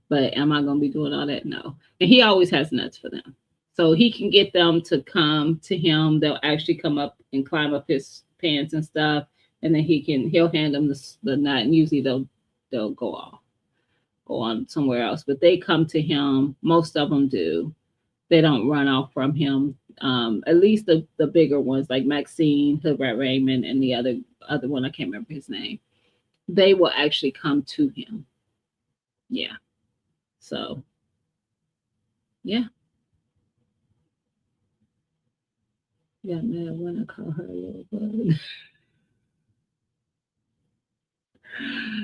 But am I gonna be doing all that? No. And he always has nuts for them. So he can get them to come to him. They'll actually come up and climb up his pants and stuff. And then he'll hand them the nut, and usually they'll go on somewhere else. But they come to him. Most of them do. They don't run off from him. At least the bigger ones like Maxine, Hood Rat Raymond, and the other one I can't remember his name. They will actually come to him. Yeah. So yeah. Yeah, man, when I call her a little bug.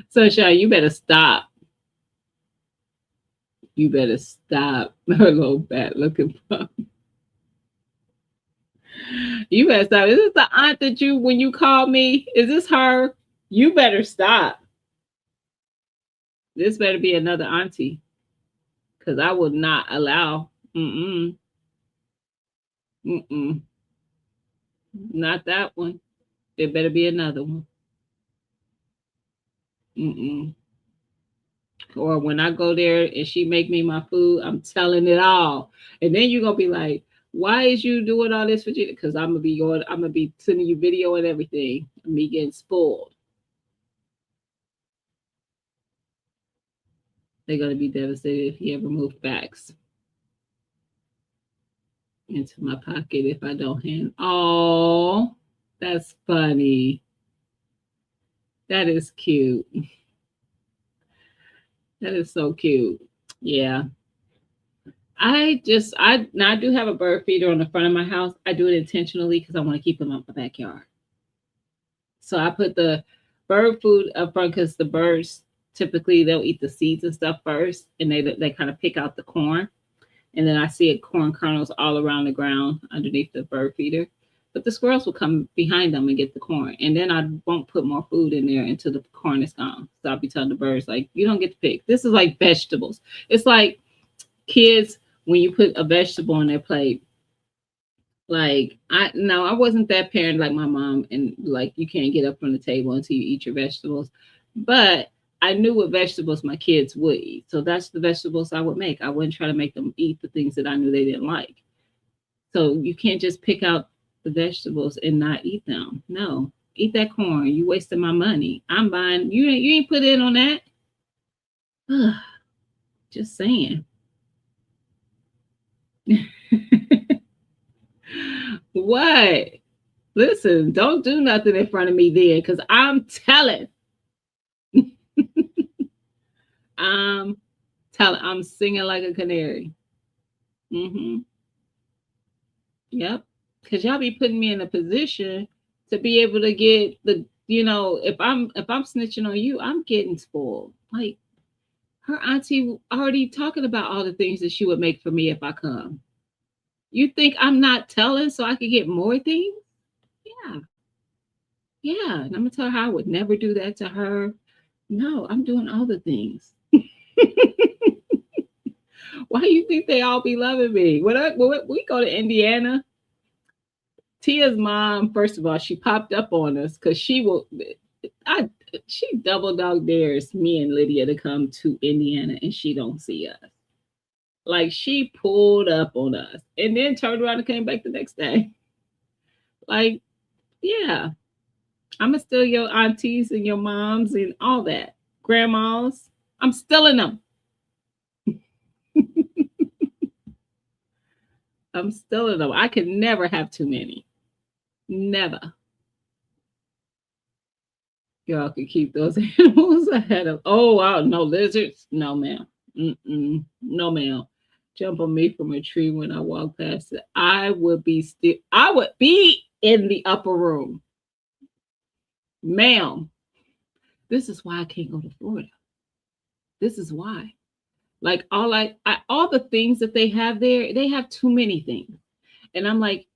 So Shy, you better stop. You better stop. Her little bad looking pup. You better stop. Is this the aunt that you when you call me? Is this her? You better stop. This better be another auntie. Cause I would not allow. Mm-mm. Mm-mm. Not that one. There better be another one. Mm-mm. Or when I go there and she make me my food, I'm telling it all. And then you're gonna be like, why is you doing all this for you? Because I'm gonna be sending you video and everything. Me getting spoiled. They're gonna be devastated if he ever move facts into my pocket if I don't hand. Oh, that's funny. That is cute. That is so cute. Yeah. Now I do have a bird feeder on the front of my house. I do it intentionally because I want to keep them out my backyard. So I put the bird food up front because the birds typically they'll eat the seeds and stuff first, and they kind of pick out the corn, and then I see it corn kernels all around the ground underneath the bird feeder. But the squirrels will come behind them and get the corn, and then I won't put more food in there until the corn is gone. So I'll be telling the birds like, you don't get to pick. This is like vegetables. It's like kids when you put a vegetable on their plate. Like I wasn't that parent like my mom, and like you can't get up from the table until you eat your vegetables. But I knew what vegetables my kids would eat, so that's the vegetables I would make. I wouldn't try to make them eat the things that I knew they didn't like. So you can't just pick out the vegetables and not eat them. No, eat that corn. You wasting my money. I'm buying. You ain't put in on that. Just saying. What? Listen, don't do nothing in front of me then, because I'm telling. I'm I'm singing like a canary. Mm-hmm. Yep. Because y'all be putting me in a position to be able to get if I'm snitching on you, I'm getting spoiled. Like her auntie already talking about all the things that she would make for me if I come. You think I'm not telling so I could get more things? Yeah. Yeah. And I'm gonna tell her I would never do that to her. No, I'm doing all the things. Why do you think they all be loving me? When we go to Indiana, Tia's mom, first of all, she popped up on us because I she double dog dares me and Lydia to come to Indiana and she don't see us. Like she pulled up on us and then turned around and came back the next day. Like, yeah. I'm still your aunties and your moms and all that. Grandmas. I'm still in them. I'm still in them. I could never have too many. Never. Y'all could keep those animals ahead of. Oh, wow. No lizards. No, ma'am. Mm-mm. No, ma'am. Jump on me from a tree when I walk past it. I would be still. I would be in the upper room, ma'am. This is why I can't go to Florida. This is why. Like all the things that they have there, they have too many things. And I'm like,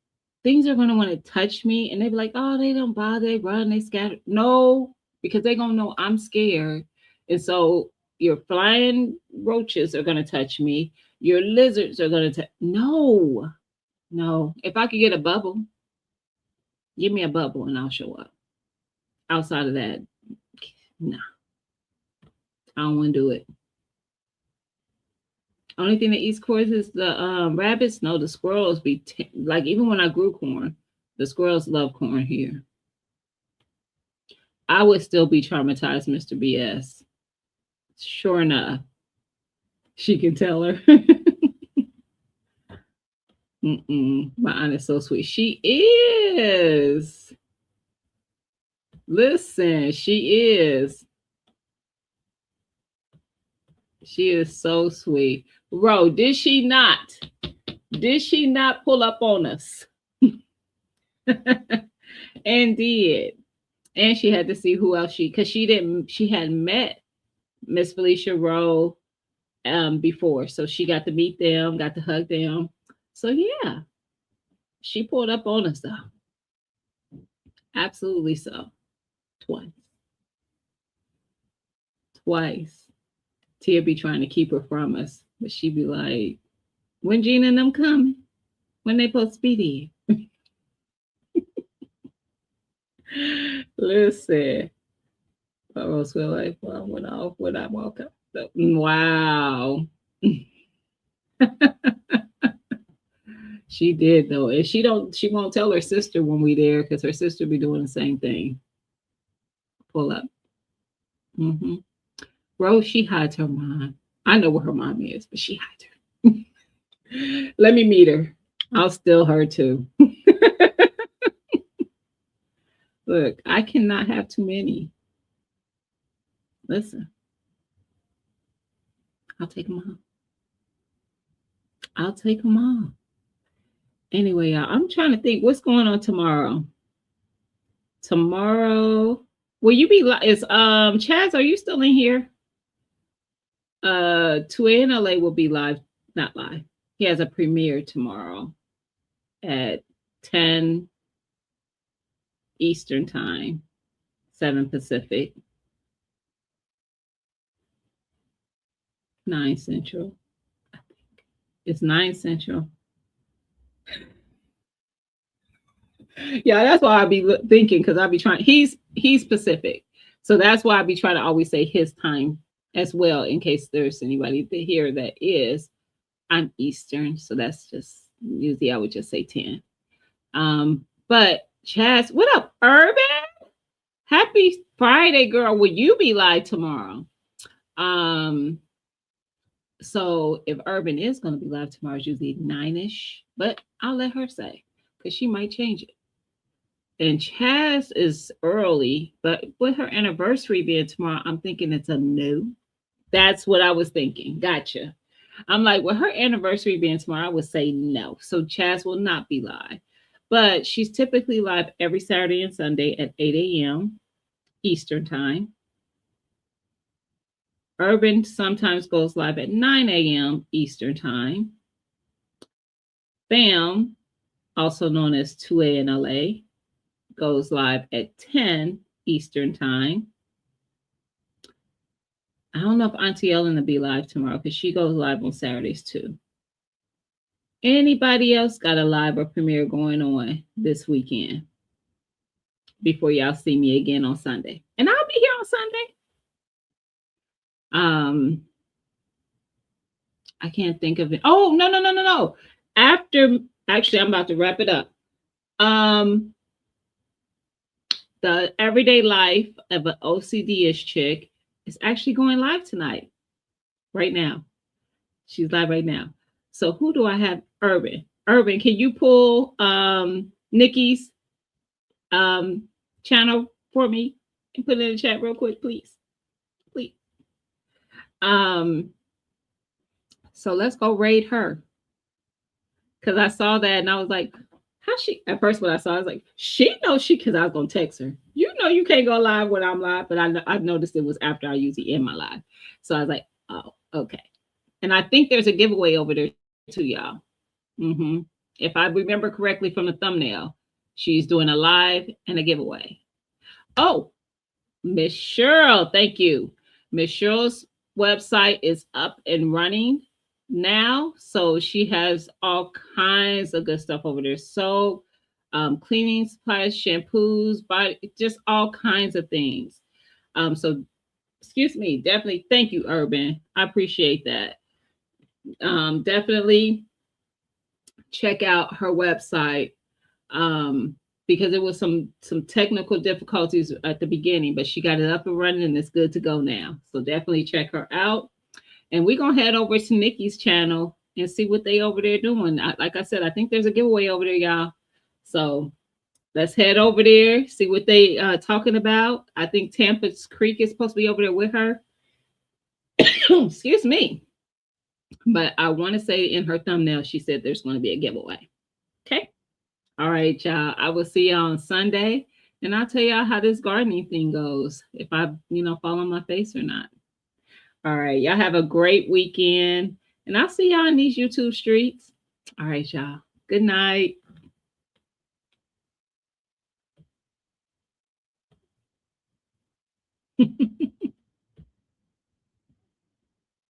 things are gonna want to touch me, and they be like, oh, they don't bother, they run, they scatter. No, because they're gonna know I'm scared. And so your flying roaches are gonna touch me, your lizards are gonna touch. No, no. If I could get a bubble, give me a bubble and I'll show up. Outside of that, nah, I don't want to do it. Only thing that eats corn is the rabbits. No, the squirrels like even when I grew corn, the squirrels love corn here. I would still be traumatized, Mr. BS. Sure enough, she can tell her. My aunt is so sweet. She is. Listen, she is. She is so sweet. Bro, did she not? Did she not pull up on us? And did. And she had to see who else because she hadn't met Miss Felicia Rowe before. So she got to meet them, got to hug them. So yeah, she pulled up on us though. Absolutely so. Twice. Twice. Tia be trying to keep her from us, but she be like, when Gina and them coming? When they supposed to be there? Listen. Rose feel like, well, went off when I walk up. Wow. She did though, and she won't tell her sister when we there because her sister be doing the same thing. Pull up. Mm-hmm. Rose, she hides her mom. I know where her mom is, but she hides her. Let me meet her. I'll steal her too. Look, I cannot have too many. Listen, I'll take them all. I'll take them all. Anyway, y'all, I'm trying to think what's going on tomorrow. Tomorrow, will you be is Chaz, are you still in here? 2A in LA will be live, not live. He has a premiere tomorrow at 10 Eastern time, 7 Pacific, 9 Central. I think it's 9 Central. Yeah, that's why I be thinking because I be trying. He's Pacific, so that's why I be trying to always say his time as well in case there's anybody to hear that is. I'm Eastern, so that's just usually I would just say 10. But Chaz, what up, Urban? Happy Friday, girl. Will you be live tomorrow? So if Urban is going to be live tomorrow, it's usually 9ish, but I'll let her say because she might change it. And Chaz is early, but with her anniversary being tomorrow, I'm thinking it's a no. That's what I was thinking. Gotcha. I'm like, with her anniversary being tomorrow, I would say no. So Chaz will not be live. But she's typically live every Saturday and Sunday at 8 a.m. Eastern time. Urban sometimes goes live at 9 a.m. Eastern time. Bam, also known as 2A in LA, goes live at 10 Eastern time. I don't know if Auntie Ellen will be live tomorrow because she goes live on Saturdays too. Anybody else got a live or premiere going on this weekend before y'all see me again on Sunday? And I'll be here on Sunday. I can't think of it. Oh, no. Actually, I'm about to wrap it up. The everyday life of an OCD-ish chick is actually going live tonight, right now. She's live right now. So who do I have? Urban. Urban, can you pull Nikki's um channel for me and put it in the chat real quick, please? Please. Um, so let's go raid her. Cause I saw that and I was like, how she at first when I saw it, I was like, she knows she because I was gonna text her. You know you can't go live when I'm live, but I noticed it was after I usually end my live. So I was like, oh, okay. And I think there's a giveaway over there too, y'all. Mm-hmm. If I remember correctly from the thumbnail, she's doing a live and a giveaway. Oh, Miss Cheryl, thank you. Miss Cheryl's website is up and running now. So she has all kinds of good stuff over there. Soap, cleaning supplies, shampoos, body, just all kinds of things. So excuse me, definitely thank you, Urban. I appreciate that. Definitely check out her website. Um, because there was some technical difficulties at the beginning, but she got it up and running and it's good to go now. So definitely check her out. And we're gonna head over to Nikki's channel and see what they over there doing. Like I said, I think there's a giveaway over there, y'all. So let's head over there, see what they talking about. I think Tampa's Creek is supposed to be over there with her. Excuse me. But I want to say in her thumbnail, she said there's going to be a giveaway. Okay. All right, y'all. I will see y'all on Sunday. And I'll tell y'all how this gardening thing goes. If I, fall on my face or not. All right. Y'all have a great weekend. And I'll see y'all in these YouTube streets. All right, y'all. Good night.